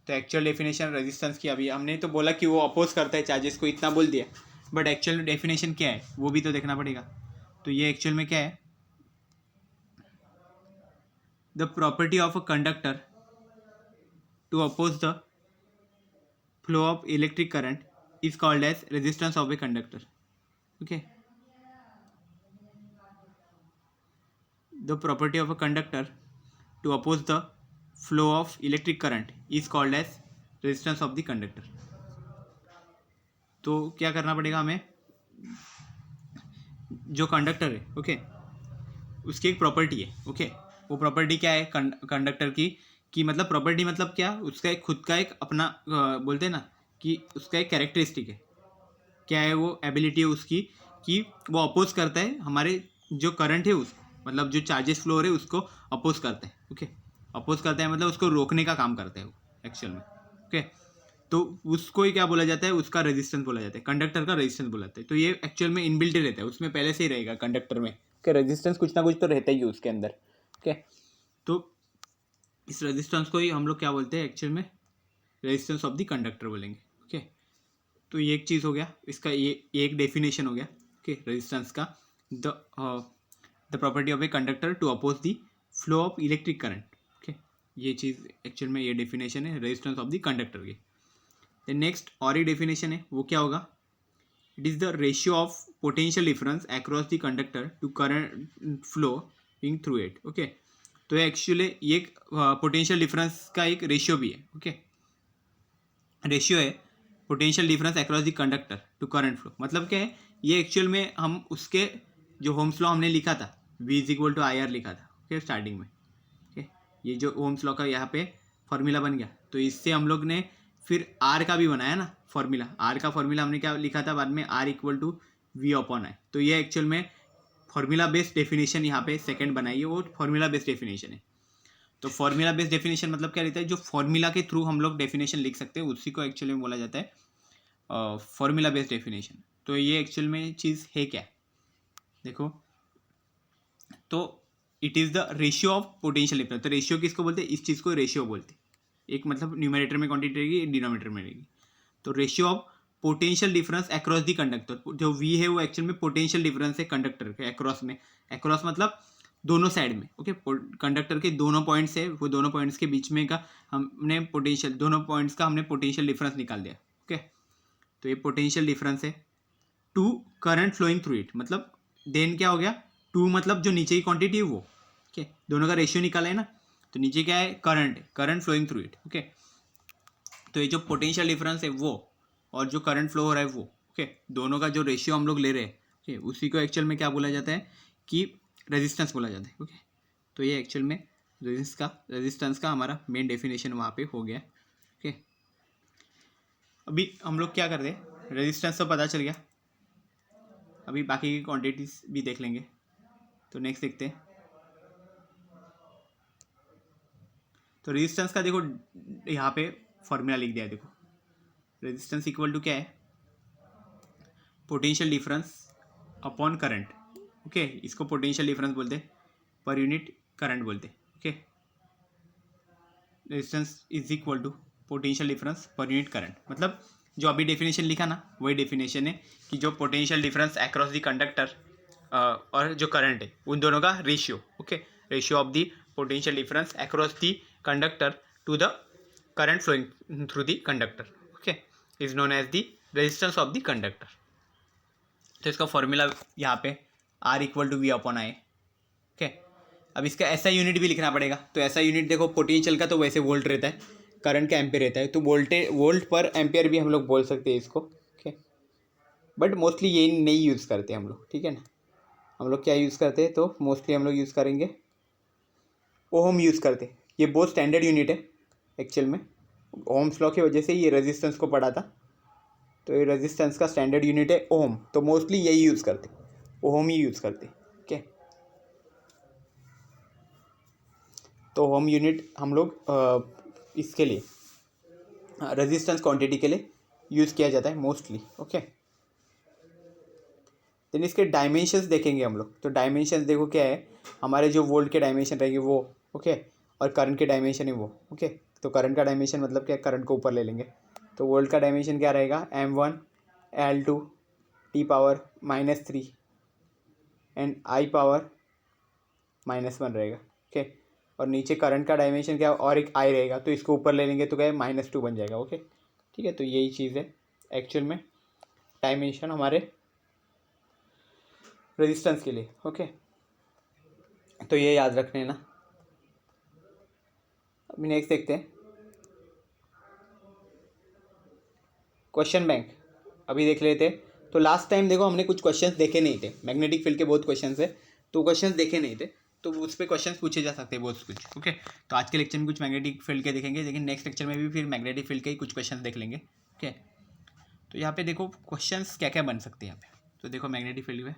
तो एक्चुअल डेफिनेशन रेजिस्टेंस की, अभी हमने तो बोला कि वो अपोज करता है चार्जेस को, इतना बोल दिया, बट एक्चुअल डेफिनेशन क्या है वो भी तो देखना पड़ेगा। तो ये एक्चुअल में क्या है, the property of a conductor to oppose the flow of electric current is called as resistance of a conductor. Okay, the property of a conductor to oppose the flow of electric current is called as resistance of the conductor. तो क्या करना पड़ेगा हमें, जो conductor है, okay, उसकी एक property है, ओके, वो प्रॉपर्टी क्या है कंडक्टर की, कि मतलब प्रॉपर्टी मतलब क्या, उसका एक खुद का एक अपना बोलते हैं ना कि उसका एक कैरेक्टरिस्टिक है, क्या है वो एबिलिटी है उसकी, कि वो अपोज करता है हमारे जो करंट है उसको, मतलब जो चार्जेस फ्लो हो रहे हैं उसको अपोज करता है। ओके, अपोज करता है मतलब उसको रोकने का काम करता है वो एक्चुअल में। ओके, तो उसको ही क्या बोला जाता है, उसका रेजिस्टेंस बोला जाता है, कंडक्टर का रेजिस्टेंस बोला जाता है। तो ये एक्चुअल में इनबिल्ट रहता है, उसमें पहले से ही रहेगा कंडक्टर में, कि रेजिस्टेंस कुछ ना कुछ तो रहता ही है उसके अंदर। ओके, तो इस रेजिस्टेंस को ही हम लोग क्या बोलते हैं एक्चुअल में, रेजिस्टेंस ऑफ द कंडक्टर बोलेंगे। ओके, तो ये एक चीज़ हो गया, इसका ये एक डेफिनेशन हो गया। ओके, रेजिस्टेंस का, the property of a conductor to oppose the flow of electric current. Okay, ये चीज़ एक्चुअल में ये डेफिनेशन है रेजिस्टेंस ऑफ द कंडक्टर की। नेक्स्ट और एक डेफिनेशन है, वो क्या होगा, it is the ratio of potential difference across the conductor to current flow in through it. Okay, तो एक्चुअली ये एक पोटेंशियल डिफरेंस का एक रेशियो भी है। ओके, रेशियो है potential difference across the conductor to current flow, मतलब क्या है, ये एक्चुअल में हम उसके जो होम्स लॉ हमने लिखा था, V is equal to IR लिखा था। ओके, स्टार्टिंग में। ओके, ये जो होम्स लॉ का यहाँ पे फॉर्मूला बन गया, तो इससे हम लोग ने फिर R का भी बनाया ना फॉर्मूला, R का फॉर्मूला हमने क्या लिखा था बाद में, R equal to V upon I. तो ये एक्चुअल में फॉर्मूला बेस्ड डेफिनेशन यहाँ पे सेकंड बनाई है, वो फॉर्मूला बेस्ड डेफिनेशन है। तो फॉर्मूला बेस्ड डेफिनेशन मतलब क्या रहता है, जो फॉर्मूला के थ्रू हम लोग डेफिनेशन लिख सकते हैं उसी को एक्चुअली में बोला जाता है फॉर्मूला बेस्ड डेफिनेशन। तो ये एक्चुअल में चीज़ है क्या, देखो, तो it is the ratio of potential difference. तो रेशियो किसको बोलते हैं, इस चीज़ को रेशियो बोलते हैं। एक मतलब न्यूमरेटर में क्वांटिटी रहेगी, एक डिनोमिनेटर में रहेगी। तो ratio of potential difference across the conductor, जो V है वो एक्चुअल में पोटेंशियल डिफरेंस है कंडक्टर के अक्रॉस में, अक्रॉस मतलब दोनों साइड में। ओके, कंडक्टर के दोनों पॉइंट्स है, वो दोनों पॉइंट्स के बीच में का हमने पोटेंशियल, दोनों पॉइंट्स का हमने पोटेंशियल डिफरेंस निकाल दिया। ओके, तो ये पोटेंशियल डिफरेंस है to current flowing through it, मतलब देन क्या हो गया, टू मतलब जो नीचे की क्वांटिटी है वो, ओके, दोनों का रेशियो निकाला है ना, तो नीचे क्या है, current flowing through it. Okay, तो ये जो पोटेंशियल डिफरेंस है वो, और जो करंट फ्लो हो रहा है वो, ओके, दोनों का जो रेशियो हम लोग ले रहे हैं, ओके, उसी को एक्चुअल में क्या बोला जाता है कि रेजिस्टेंस बोला जाता है। ओके, तो ये एक्चुअल में रेजिस्टेंस का हमारा मेन डेफिनेशन वहाँ पे हो गया। ओके, अभी हम लोग क्या कर रहे हैं, रेजिस्टेंस तो पता चल गया, अभी बाकी की क्वांटिटीज भी देख लेंगे। तो नेक्स्ट देखते हैं। तो रेजिस्टेंस का देखो यहाँ पे फॉर्मूला लिख दिया है, देखो, रेजिस्टेंस इक्वल टू क्या है, potential difference upon current. Okay, इसको पोटेंशियल डिफरेंस बोलते हैं, पर यूनिट करंट बोलते हैं। Okay, resistance is equal to potential difference per unit current, मतलब जो अभी डेफिनेशन लिखा ना वही डेफिनेशन है, कि जो potential difference across the conductor और जो करंट है उन दोनों का ratio. Okay, ratio of the potential difference across the conductor to the current flowing through the conductor, okay, is known as the resistance of the conductor. तो इसका formula यहाँ पे R equal to V upon I. Okay, अब इसका ऐसा unit भी लिखना पड़ेगा। तो ऐसा यूनिट देखो, पोटेंशियल का तो वैसे वोल्ट रहता है, करंट का एम्पेयर रहता है, तो वोल्ट पर एम्पेयर भी हम लोग बोल सकते हैं इसको, ओके। बट मोस्टली ये नहीं यूज़ करते हम लोग, ठीक है ना। हम लोग क्या यूज़ करते हैं, तो मोस्टली हम लोग यूज़ करेंगे ओम यूज़ करते हैं। ये बहुत स्टैंडर्ड यूनिट है एक्चुअल में। ओम्स लॉ की वजह से ये रेजिस्टेंस को पढ़ा था, तो ये रेजिस्टेंस का स्टैंडर्ड यूनिट है ओम, तो मोस्टली यही यूज़ करते, ओम ही यूज़ करते, ओके। तो ओम यूनिट हम लोग इसके लिए रेजिस्टेंस क्वांटिटी के लिए यूज़ किया जाता है मोस्टली, ओके। देन इसके डायमेंशंस देखेंगे हम लोग, तो डायमेंशंस देखो क्या है, हमारे जो वोल्ट के डायमेंशन रहेंगे वो, ओके, और करंट के डायमेंशन है वो, ओके। तो करंट का डायमेंशन मतलब क्या, करंट को ऊपर ले लेंगे, तो वोल्ट का डायमेंशन क्या रहेगा, M1 L2 T power -3 and I power -1 रहेगा, ओके। और नीचे करंट का डायमेंशन क्या, और एक I रहेगा, तो इसको ऊपर ले लेंगे तो क्या है, -2 बन जाएगा, ओके, ठीक है। तो यही चीज़ है एक्चुअल में डायमेंशन हमारे रेजिस्टेंस के लिए, ओके। तो ये याद रखने ना। अभी नेक्स्ट देखते हैं क्वेश्चन बैंक, अभी देख लेते हैं। तो लास्ट टाइम देखो हमने कुछ क्वेश्चंस देखे नहीं थे, मैग्नेटिक फील्ड के बहुत क्वेश्चंस है, तो क्वेश्चंस देखे नहीं थे, तो उस पर क्वेश्चंस पूछे जा सकते हैं बहुत कुछ, ओके। तो आज के लेक्चर में कुछ मैग्नेटिक फील्ड के देखेंगे, लेकिन नेक्स्ट लेक्चर में भी फिर मैग्नेटिक फील्ड के ही कुछ क्वेश्चन देख लेंगे, ओके। तो यहाँ पे देखो क्वेश्चंस क्या क्या बन सकते हैं यहाँ पे। तो देखो मैग्नेटिक फील्ड में,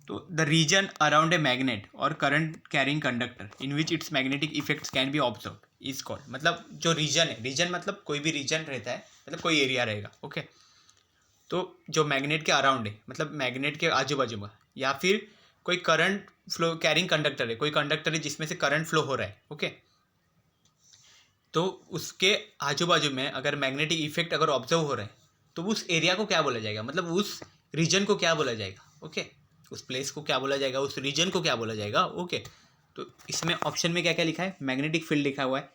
तो the region around a magnet और current carrying conductor in which its magnetic effects can be observe is called, मतलब जो रीजन है, रीजन मतलब कोई भी रीजन रहता है, मतलब कोई एरिया रहेगा, ओके। तो जो मैग्नेट के अराउंड है, मतलब मैग्नेट के आजू बाजू में, या फिर कोई करंट फ्लो कैरिंग कंडक्टर है, कोई कंडक्टर है जिसमें से करंट फ्लो हो रहा है, ओके। तो उसके आजू बाजू में अगर मैग्नेटिक इफेक्ट अगर ऑब्जर्व हो रहा है, तो उस एरिया को क्या बोला जाएगा, मतलब उस रीजन को क्या बोला जाएगा, ओके। उस प्लेस को क्या बोला जाएगा, उस रीजन को क्या बोला जाएगा, ओके। तो इसमें ऑप्शन में क्या क्या लिखा है, मैग्नेटिक फील्ड लिखा हुआ है,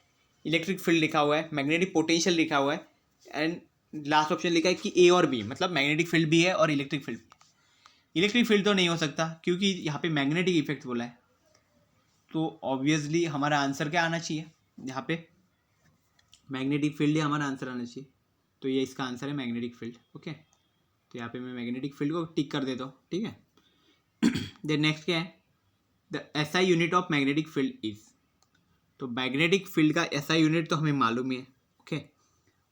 इलेक्ट्रिक फील्ड लिखा हुआ है, मैग्नेटिक पोटेंशियल लिखा हुआ है, एंड लास्ट ऑप्शन लिखा है कि ए और बी, मतलब मैग्नेटिक फील्ड भी है और इलेक्ट्रिक फील्ड भी। इलेक्ट्रिक फील्ड तो नहीं हो सकता क्योंकि यहाँ पे मैग्नेटिक इफेक्ट बोला है, तो ऑब्वियसली हमारा आंसर क्या आना चाहिए, यहाँ पे मैग्नेटिक फील्ड ही हमारा आंसर आना चाहिए, तो ये इसका आंसर है मैग्नेटिक फील्ड, ओके। तो यहाँ पे मैं मैग्नेटिक फील्ड को टिक कर देता हूँ, ठीक है। देन नेक्स्ट क्या है, the SI unit of magnetic field is, तो मैग्नेटिक फील्ड का एसआई यूनिट तो हमें मालूम ही है, ओके।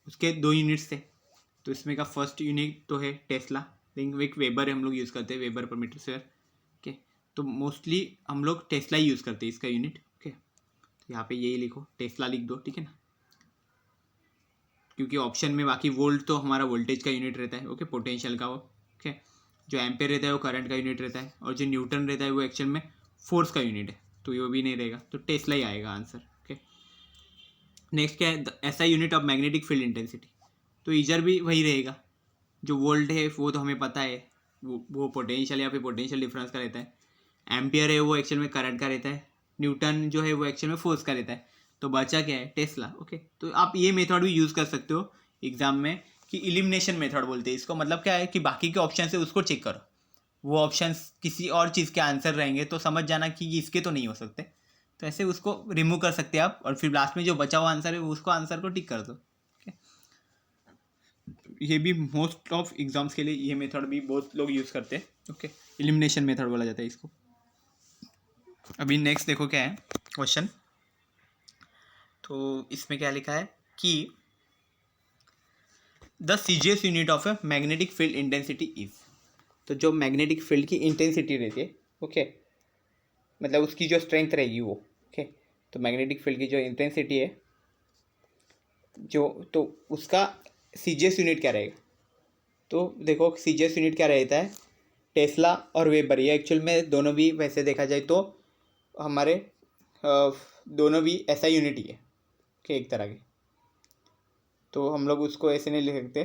उसके 2 यूनिट्स थे, तो इसमें का फर्स्ट यूनिट तो है टेस्ला, लेकिन एक वेबर हम लोग यूज़ करते हैं, weber per meter square, okay. तो मोस्टली हम लोग टेस्ला ही यूज़ करते हैं इसका यूनिट, ओके। तो यहाँ पे यही लिखो, टेस्ला लिख दो, ठीक है ना, क्योंकि ऑप्शन में बाकी वोल्ट तो हमारा वोल्टेज का यूनिट रहता है, ओके, पोटेंशियल का वो, ओके। जो एम्पेयर रहता है वो करंट का यूनिट रहता है, और जो न्यूटन रहता है वो एक्चुअल में फोर्स का यूनिट है, तो ये भी नहीं रहेगा, तो टेस्ला ही आएगा आंसर, ओके। नेक्स्ट क्या है, ऐसा unit of magnetic field intensity, तो इधर भी वही रहेगा, जो वोल्ट है वो तो हमें पता है, वो पोटेंशियल या फिर पोटेंशियल डिफरेंस का रहता है, एम्पियर है वो एक्चुअल में करंट का रहता है, न्यूटन जो है वो एक्चुअल में फोर्स का रहता है, तो बचा क्या है, टेस्ला, ओके। तो आप ये मेथड भी यूज़ कर सकते हो एग्जाम में, कि इलिमिनेशन मेथड बोलते हैं इसको, मतलब क्या है कि बाकी के ऑप्शन है उसको चेक करो, वो ऑप्शंस किसी और चीज़ के आंसर रहेंगे तो समझ जाना कि इसके तो नहीं हो सकते, तो ऐसे उसको रिमूव कर सकते हैं आप, और फिर लास्ट में जो बचा हुआ आंसर है उसको आंसर को टिक कर दो, ओके। ये भी मोस्ट ऑफ एग्जाम्स के लिए ये मेथड भी बहुत लोग यूज़ करते हैं, ओके। इलिमिनेशन मेथड बोला जाता है इसको। अभी नेक्स्ट देखो क्या है क्वेश्चन, तो इसमें क्या लिखा है कि the CGS unit of a magnetic field intensity is, तो जो मैग्नेटिक फील्ड की इंटेंसिटी रहती है, ओके, मतलब उसकी जो स्ट्रेंथ रहेगी वो, ओके। तो मैग्नेटिक फील्ड की जो इंटेंसिटी है जो, तो उसका सीजीएस यूनिट क्या रहेगा, तो देखो सीजीएस यूनिट क्या रहता है, टेस्ला और वेबर, ये एक्चुअल में दोनों भी वैसे देखा जाए तो हमारे दोनों भी ऐसा यूनिट ही है, ओके, एक तरह के, तो हम लोग उसको ऐसे नहीं लिख सकते,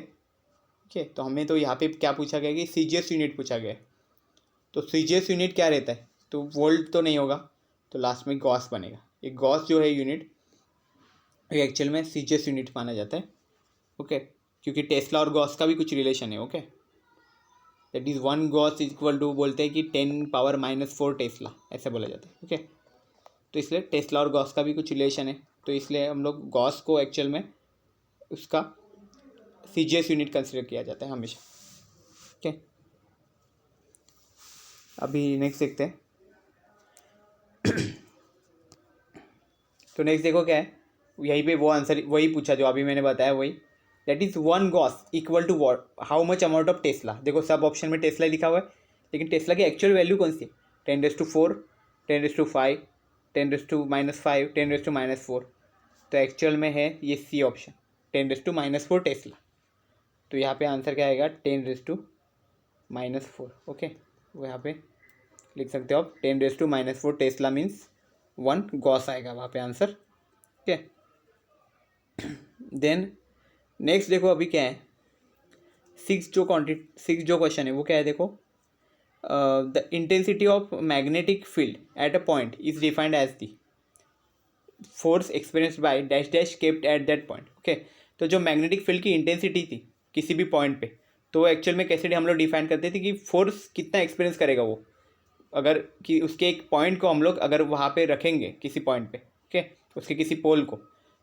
ओके। तो हमें तो यहाँ पे क्या पूछा गया कि सीजीएस यूनिट पूछा गया है, तो सीजीएस यूनिट क्या रहता है, तो वोल्ट तो नहीं होगा, तो लास्ट में गॉस बनेगा, ये गॉस जो है यूनिट ये एक्चुअल में सीजीएस यूनिट माना जाता है, ओके, क्योंकि टेस्ला और गॉस का भी कुछ रिलेशन है, okay. That is 1 gauss equal to बोलते हैं कि 10⁻⁻⁴ टेस्ला, ऐसे बोला जाता है, ओके। तो इसलिए टेस्ला और गॉस का भी कुछ रिलेशन है, तो इसलिए हम लोग गॉस को एक्चुअल में उसका CGS यूनिट कंसिडर किया जाता है हमेशा। ओके, अभी नेक्स्ट देखते हैं। तो नेक्स्ट देखो क्या है, यहीं पे वो आंसर वही पूछा जो अभी मैंने बताया वही, that is 1 gauss equal to what how much amount of tesla. देखो सब ऑप्शन में टेस्ला लिखा हुआ है, लेकिन टेस्ला की एक्चुअल वैल्यू कौन सी है? 10⁻⁴, 10⁵, 10⁻⁻5, 10⁻⁻4। तो एक्चुअल में है ये सी ऑप्शन, 10⁻⁻4 टेस्ला। तो यहाँ पे आंसर क्या आएगा? 10⁻⁻4। ओके, वो यहाँ पे लिख सकते हो आप, 10⁻⁻4 टेस्ला मीन्स 1 गॉस आएगा वहाँ पे आंसर। ओके, देन नेक्स्ट देखो अभी क्या है, 6 जो क्वेश्चन है वो क्या है देखो, the intensity of magnetic field at a point is defined as the force experienced by dash dash kept at that point. Okay, तो जो मैग्नेटिक फील्ड की इंटेंसिटी थी किसी भी पॉइंट पे, तो वो एक्चुअल में कैसे हम लोग डिफाइन करते थे कि फोर्स कितना एक्सपीरियंस करेगा वो, अगर कि उसके एक पॉइंट को हम लोग अगर वहाँ पे रखेंगे किसी पॉइंट पे, ओके, उसके किसी पोल को,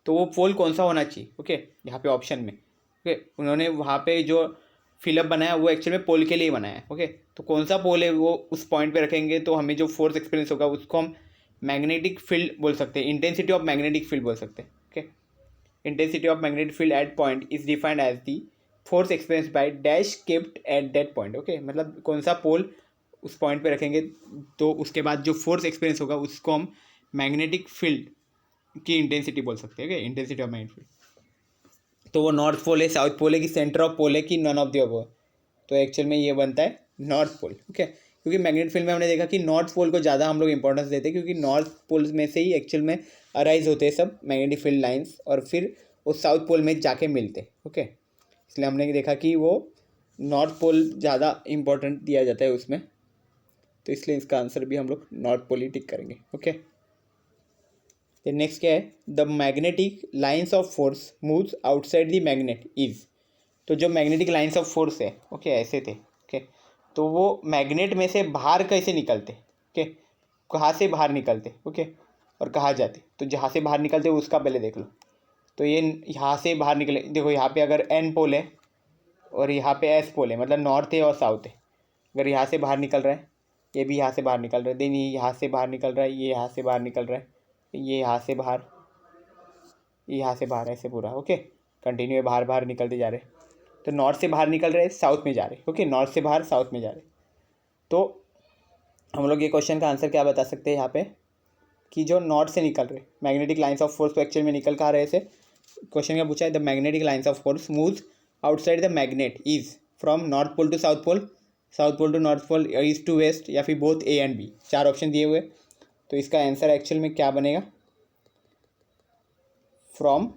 तो वो पोल कौन सा होना चाहिए? ओके, यहाँ पे ऑप्शन में ओके उन्होंने वहाँ पे जो फिलअप बनाया वो एक्चुअल में पोल के लिए बनाया है। ओके, तो कौन सा पोल है वो उस पॉइंट पे रखेंगे तो हमें जो फोर्स एक्सपीरियंस होगा उसको हम मैग्नेटिक फील्ड बोल सकते हैं, इंटेंसिटी ऑफ मैग्नेटिक फील्ड बोल सकते हैं। Okay, intensity of magnetic field at point is defined as the force experience by dash kept at that point. Okay, मतलब कौन सा पोल उस पॉइंट पे रखेंगे तो उसके बाद जो फोर्स एक्सपीरियंस होगा उसको हम मैग्नेटिक फील्ड की इंटेंसिटी बोल सकते हैं। Okay, intensity of magnetic field, तो वो नॉर्थ पोल है, साउथ पोल है, कि सेंटर ऑफ पोल है, कि नन ऑफ द अबव? तो एक्चुअल में ये बनता है नॉर्थ पोल। ओके, क्योंकि मैग्नेटिक फील्ड में हमने देखा कि नॉर्थ पोल को ज़्यादा हम लोग इंपॉर्टेंस देते हैं, क्योंकि नॉर्थ पोल में से ही एक्चुअल में अराइज होते हैं सब मैग्नेटिक फील्ड लाइंस, और फिर वो साउथ पोल में जाके मिलते हैं। ओके, इसलिए हमने देखा कि वो नॉर्थ पोल ज़्यादा इंपॉर्टेंट दिया जाता है उसमें, तो इसलिए इसका आंसर भी हम लोग नॉर्थ पोल ही टिक करेंगे। ओके, तो नेक्स्ट क्या है, the magnetic lines of force moves outside the magnet is. तो जो मैग्नेटिक लाइन्स ऑफ फोर्स है, ओके, ऐसे थे। ओके, तो वो मैग्नेट में से बाहर कैसे निकलते? ओके, कहाँ से बाहर निकलते? ओके, और कहाँ जाते? तो जहाँ से बाहर निकलते उसका पहले देख लो। तो ये यहाँ से बाहर निकले, देखो यहाँ पे अगर N पोल है और यहाँ पे S पोल है, मतलब नॉर्थ है और साउथ है। अगर यहाँ से बाहर निकल रहा है, ये भी यहाँ से बाहर निकल रहा है, देन ये यहाँ से बाहर निकल रहा है, ये यहाँ से बाहर निकल रहा है, ये यहाँ से बाहर, ये यहाँ से बाहर, ऐसे पूरा। ओके, कंटिन्यू बाहर बाहर निकलते जा रहे, तो नॉर्थ से बाहर निकल रहे, साउथ में जा रहे। ओके, नॉर्थ से बाहर साउथ में जा रहे। तो हम लोग ये क्वेश्चन का आंसर क्या बता सकते हैं यहाँ पे, कि जो नॉर्थ से निकल रहे मैग्नेटिक लाइन्स ऑफ फोर्स, तो एक्चुअल में निकल कहाँ रहे से? क्वेश्चन क्या पूछा है, the magnetic lines of force moves outside the magnet is from north pole to south pole, south pole to north pole, east to west, या फिर both A and B। 4 option दिए हुए, तो इसका आंसर एक्चुअल में क्या बनेगा? From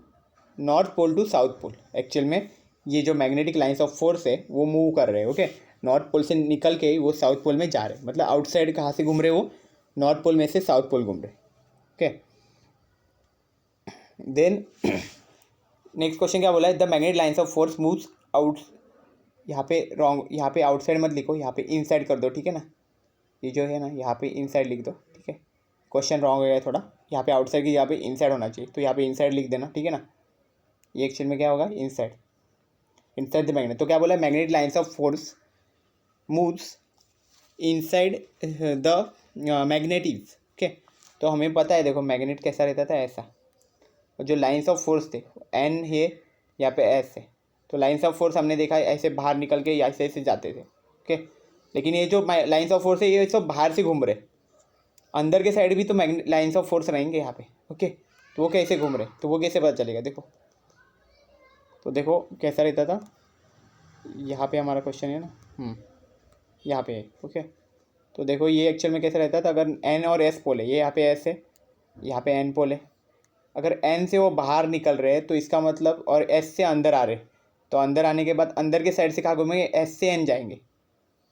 north pole to south pole. Actual में ये जो मैग्नेटिक लाइन्स ऑफ फोर्स है वो मूव कर रहे हैं। ओके, नॉर्थ पोल से निकल के वो साउथ पोल में जा रहे हैं, मतलब आउटसाइड कहाँ से घूम रहे? वो नॉर्थ पोल में से साउथ पोल घूम रहे। ओके, देन नेक्स्ट क्वेश्चन क्या बोला है, the magnetic lines of force moves out. यहाँ पे रॉन्ग, यहाँ पे आउटसाइड मत लिखो, यहाँ पे इनसाइड कर दो, ठीक है ना? ये जो है ना, यहाँ पे इनसाइड लिख दो, ठीक है? क्वेश्चन रॉन्ग हो गया थोड़ा, यहाँ पे आउटसाइड की यहाँ पे इनसाइड होना चाहिए, तो यहाँ पे इनसाइड लिख देना, ठीक है ना? ये एक्चुअल में क्या होगा, इनसाइड, इनसाइड द मैग्नेट। तो क्या बोला, magnetic lines of force moves inside the magnet is. Okay, तो हमें पता है, देखो मैग्नेट कैसा रहता था, ऐसा। और जो लाइन्स ऑफ फोर्स थे, N है, यहाँ पे S है, तो लाइन्स ऑफ फोर्स हमने देखा है ऐसे बाहर निकल के ऐसे ऐसे जाते थे। ओके, लेकिन ये जो लाइन्स ऑफ फोर्स है ये सब बाहर से घूम रहे, अंदर के साइड भी तो लाइन्स ऑफ फोर्स रहेंगे यहाँ पे। ओके, तो वो कैसे घूम रहे, तो वो कैसे पता चलेगा? देखो, तो देखो कैसा रहता था, यहाँ पे हमारा क्वेश्चन है ना, यहाँ पे है। ओके, तो देखो ये एक्चुअल में कैसा रहता था, अगर N और S पोल है, ये यहाँ पे S है, यहाँ पे N पोल है, अगर N से वो बाहर निकल रहे हैं तो इसका मतलब, और S से अंदर आ रहे, तो अंदर आने के बाद अंदर के साइड से कहाँ घूमेंगे? S से N जाएंगे,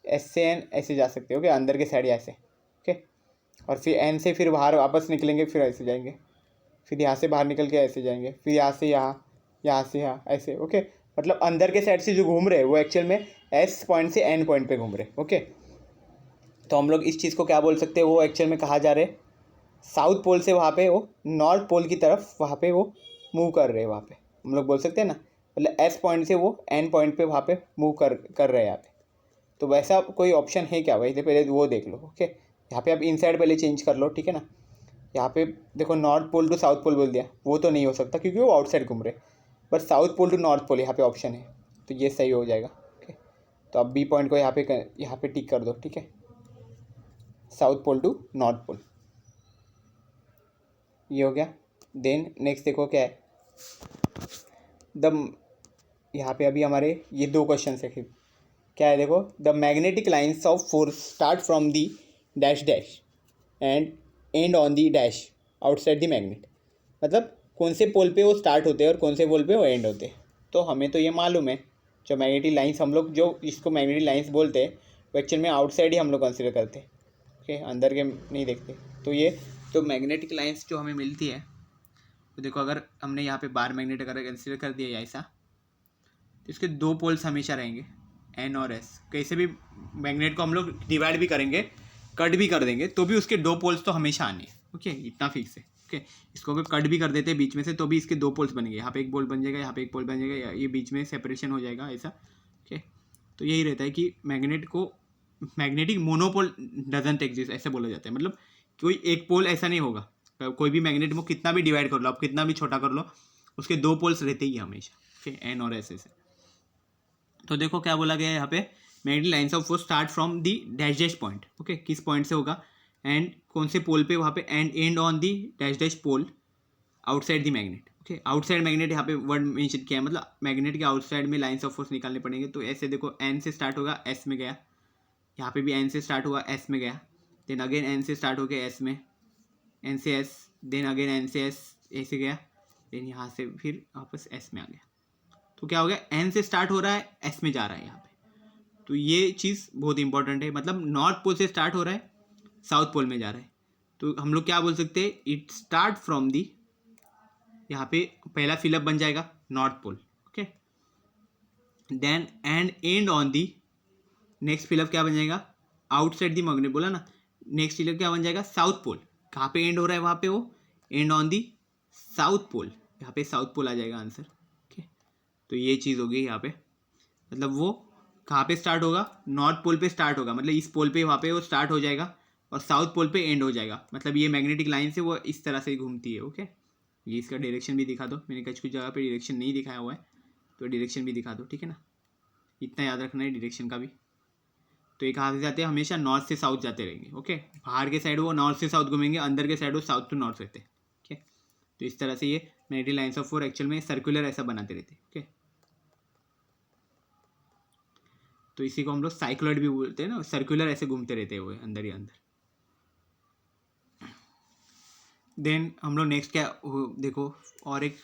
S से N ऐसे जा सकते हो, ओके, अंदर के साइड ऐसे। ओके, और फिर N से फिर बाहर वापस निकलेंगे, फिर ऐसे जाएंगे, फिर यहाँ से बाहर निकल के ऐसे जाएंगे, फिर यहाँ से यहाँ, यहाँ से यहाँ, ऐसे। ओके, मतलब अंदर के साइड से जो घूम रहे वो एक्चुअल में S पॉइंट से N पॉइंट पे घूम रहे। ओके, तो हम लोग इस चीज़ को क्या बोल सकते हैं, वो एक्चुअल में कहाँ जा रहे, साउथ पोल से वहाँ पे वो नॉर्थ पोल की तरफ वहाँ पे वो मूव कर रहे हैं। वहाँ पे हम लोग बोल सकते हैं ना, मतलब एस पॉइंट से वो एन पॉइंट पे वहाँ पे मूव कर रहे हैं यहाँ पे। तो वैसा कोई ऑप्शन है क्या? वैसे पहले वो देख लो। ओके, यहाँ पे आप इनसाइड पहले चेंज कर लो, ठीक है ना। यहाँ पे देखो north pole to south pole बोल दिया, वो तो नहीं हो सकता क्योंकि वो आउटसाइड घूम रहे, but south pole to north pole यहाँ पे ऑप्शन है, तो ये सही हो जाएगा। ओके, तो अब बी पॉइंट को यहाँ पे टिक कर दो, ठीक है, south pole to north pole, ये हो गया। देन नेक्स्ट देखो क्या है, द यहाँ पे अभी हमारे ये दो क्वेश्चन है, क्या है देखो, the magnetic lines of force start from the dash dash and end on the dash outside the magnet. मतलब कौन से पोल पे वो स्टार्ट होते हैं और कौन से पोल पे वो एंड होते हैं। तो हमें तो ये मालूम है, जो मैग्नेटिक लाइन्स हम लोग जो इसको मैग्नेटिक लाइन्स बोलते हैं वो एक्चुअल में आउटसाइड ही हम लोग कंसिडर करते हैं। ओके, अंदर के नहीं देखते। तो ये तो मैग्नेटिक लाइन्स जो हमें मिलती है, तो देखो अगर हमने यहाँ पे बार मैग्नेट अगर कंसिडर कर दिया ऐसा, तो इसके दो पोल्स हमेशा रहेंगे, एन और एस। कैसे भी मैग्नेट को हम लोग डिवाइड भी करेंगे, कट भी कर देंगे, तो भी उसके दो पोल्स तो हमेशा आने हैं। ओके, इतना फिक्स है। ओके, इसको अगर कट भी कर देते हैं बीच में से, तो भी इसके दो पोल्स बनेंगे। यहाँ पे एक पोल बन जाएगा, यहाँ पे एक पोल बन जाएगा, ये बीच में सेपरेशन हो जाएगा ऐसा। ओके, तो यही रहता है कि मैग्नेट को मैग्नेटिक मोनोपोल डजंट एग्जिस्ट ऐसे बोला जाता है। मतलब कोई एक पोल ऐसा नहीं होगा, कोई भी मैग्नेट को कितना भी डिवाइड कर लो, आप कितना भी छोटा कर लो, उसके दो पोल्स रहते ही हमेशा। ओके, एन और एस ऐसे। तो देखो क्या बोला गया है यहाँ पे, magnetic lines of force start from the dash dash point. Okay, किस पॉइंट से होगा, एंड कौन से पोल पे वहाँ पे, and end on the dash dash pole outside the magnet. Okay, outside magnet यहाँ पे वर्ड मेंशन किया है, मतलब मैग्नेट के आउटसाइड में लाइन्स ऑफ फोर्स निकालने पड़ेंगे। तो ऐसे देखो, एन से स्टार्ट होगा, एस में गया, यहाँ पे भी एन से स्टार्ट हुआ, एस में गया, देन अगेन एन से स्टार्ट हो गया एस में, एन से एस, देन अगेन एन से एस ऐसे गया, देन यहाँ से फिर वापस एस में आ गया। तो क्या हो गया, एन से स्टार्ट हो रहा है, एस में जा रहा है यहाँ पे। तो ये चीज़ बहुत इंपॉर्टेंट है, मतलब नॉर्थ पोल से स्टार्ट हो रहा है, साउथ पोल में जा रहा है। तो हम लोग क्या बोल सकते हैं, इट स्टार्ट फ्रॉम दी, यहाँ पे पहला फिलअप बन जाएगा north pole. Okay, then end on the, next fill up क्या बन जाएगा, आउटसाइड दी मैग्नेट बोला ना, नेक्स्ट फिलअप क्या बन जाएगा, साउथ पोल। कहाँ पे एंड हो रहा है, वहाँ पे वो end on the south pole, यहाँ पे साउथ पोल आ जाएगा आंसर। ओके, तो ये चीज़ हो गई यहाँ पे, मतलब वो कहाँ पे स्टार्ट होगा, नॉर्थ पोल पे स्टार्ट होगा, मतलब इस पोल पे वहाँ पे वो स्टार्ट हो जाएगा और साउथ पोल पे एंड हो जाएगा। मतलब ये मैग्नेटिक लाइन से वो इस तरह से घूमती है। ओके, ये इसका डायरेक्शन भी दिखा दो, मैंने कुछ कुछ जगह पे डायरेक्शन नहीं दिखाया हुआ है, तो डायरेक्शन भी दिखा दो, ठीक है ना, इतना याद रखना है डायरेक्शन का भी। तो ये कहाँ से जाते हैं, हमेशा नॉर्थ से साउथ जाते रहेंगे। ओके, बाहर के साइड वो नॉर्थ से साउथ घूमेंगे, अंदर के साइड वो साउथ टू नॉर्थ रहते हैं। ओके, तो इस तरह से ये magnetic lines of force actual में सर्कुलर ऐसा बनाते रहते हैं। ओके, तो इसी को हम लोग साइक्लॉइड भी बोलते हैं ना, सर्कुलर ऐसे घूमते रहते हैं वो अंदर ही अंदर। देन हम लोग नेक्स्ट क्या देखो, और एक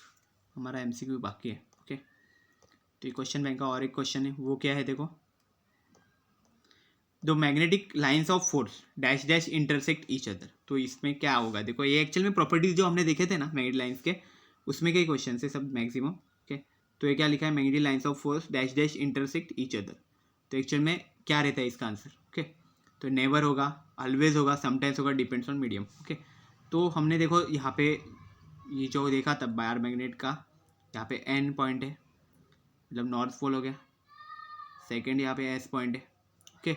हमारा एमसीक्यू बाकी है। ओके, तो ये क्वेश्चन बैंक का और एक क्वेश्चन है, वो क्या है देखो, the magnetic lines of force dash dash intersect each other. तो इसमें क्या होगा देखो, ये एक्चुअल में प्रॉपर्टीज जो हमने देखे थे ना मैग्नेटिक लाइन्स के, उसमें कई क्वेश्चन है सब मैक्सिमम। ओके, तो ये क्या लिखा है, magnetic lines of force dash dash intersect each other. तो एक्चुअल में क्या रहता है इसका आंसर। ओके, तो नेवर होगा, ऑलवेज होगा, समटाइम्स होगा, डिपेंड्स ऑन मीडियम। ओके, तो हमने देखो यहाँ पे ये जो देखा तब बायर मैग्नेट का, यहाँ पे एन पॉइंट है, मतलब नॉर्थ पोल हो गया, सेकेंड यहाँ पे एस पॉइंट है। ओके,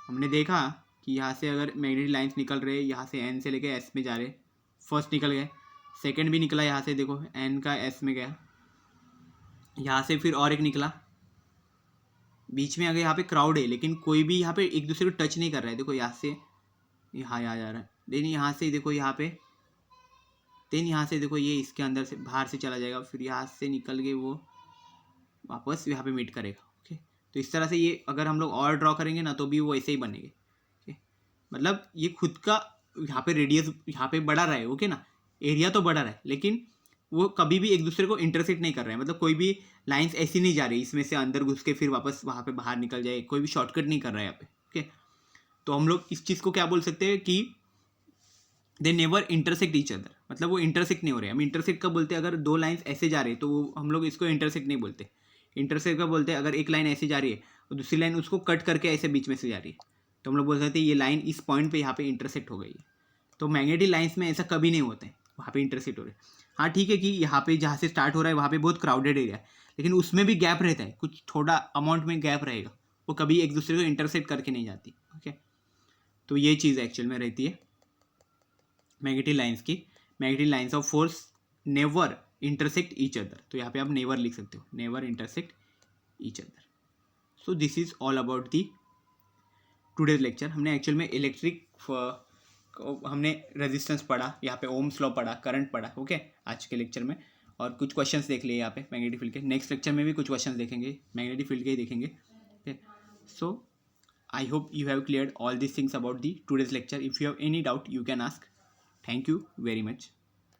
हमने देखा कि यहाँ से अगर मैग्नेटिक लाइन्स निकल रहे, यहाँ से एन से लेके एस में जा रहे, फर्स्ट निकल गए, सेकंड भी निकला यहाँ से, देखो एन का एस में गया, यहाँ से फिर और एक निकला, बीच में अगर यहाँ पे क्राउड है लेकिन कोई भी यहाँ पे एक दूसरे को टच नहीं कर रहा है, देखो यहाँ से यहाँ जा रहा है, देन यहाँ से देखो यहाँ पे, देन यहाँ से देखो ये इसके अंदर से बाहर से चला जाएगा, फिर यहाँ से निकल के वो वापस यहाँ पे मीट करेगा। ओके, तो इस तरह से ये अगर हम लोग और ड्रॉ करेंगे ना, तो भी वो ऐसे ही बनेंगे। ओके, मतलब ये खुद का यहाँ पे रेडियस यहाँ पे बढ़ा रहा है। ओके ना, एरिया तो बढ़ा रहा है, लेकिन वो कभी भी एक दूसरे को इंटरसेक्ट नहीं कर रहे हैं, मतलब कोई भी लाइंस ऐसी नहीं जा रही इसमें से अंदर घुस के फिर वापस वहाँ पे बाहर निकल जाए, कोई भी शॉर्टकट नहीं कर रहा है यहाँ पे। ओके, तो हम लोग इस चीज़ को क्या बोल सकते हैं कि they never intersect each other, मतलब वो इंटरसेक्ट नहीं हो रहे। हम इंटरसेक्ट कब बोलते हैं, अगर दो लाइन्स ऐसे जा रहे हैं तो हम लोग इसको इंटरसेक्ट नहीं बोलते। इंटरसेक्ट कब बोलते हैं, अगर एक लाइन ऐसे जा रही है और दूसरी लाइन उसको कट करके ऐसे बीच में से जा रही है, तो हम लोग बोल सकते हैं ये लाइन इस पॉइंट पे यहाँ पे इंटरसेक्ट हो गई है। तो मैग्नेटिक लाइंस में ऐसा कभी नहीं होता है, वहाँ पे इंटरसेक्ट हो रहा है। हाँ ठीक है कि यहाँ पे जहाँ से स्टार्ट हो रहा है वहाँ पे बहुत क्राउडेड एरिया है, लेकिन उसमें भी गैप रहता है, कुछ थोड़ा अमाउंट में गैप रहेगा, वो कभी एक दूसरे को इंटरसेक्ट करके नहीं जाती। ओके, तो ये चीज़ एक्चुअल में रहती है मैग्नेटिक लाइंस की। Magnetic lines of force never intersect each other, तो यहाँ पे आप नेवर लिख सकते हो, never intersect each other. So this is all about the today's lecture. हमने एक्चुअल में इलेक्ट्रिक हमने रेजिस्टेंस पढ़ा, यहाँ पे ओम्स लॉ पढ़ा, करंट पढ़ा। ओके, आज के लेक्चर में और कुछ क्वेश्चंस देख लिए यहाँ पे मैग्नेटिक फील्ड के। नेक्स्ट लेक्चर में भी कुछ क्वेश्चंस देखेंगे, मैग्नेटिक फील्ड के ही देखेंगे। Okay, so I hope you have cleared all these things about the today's lecture. If you have any doubt, you can ask. Thank you very much.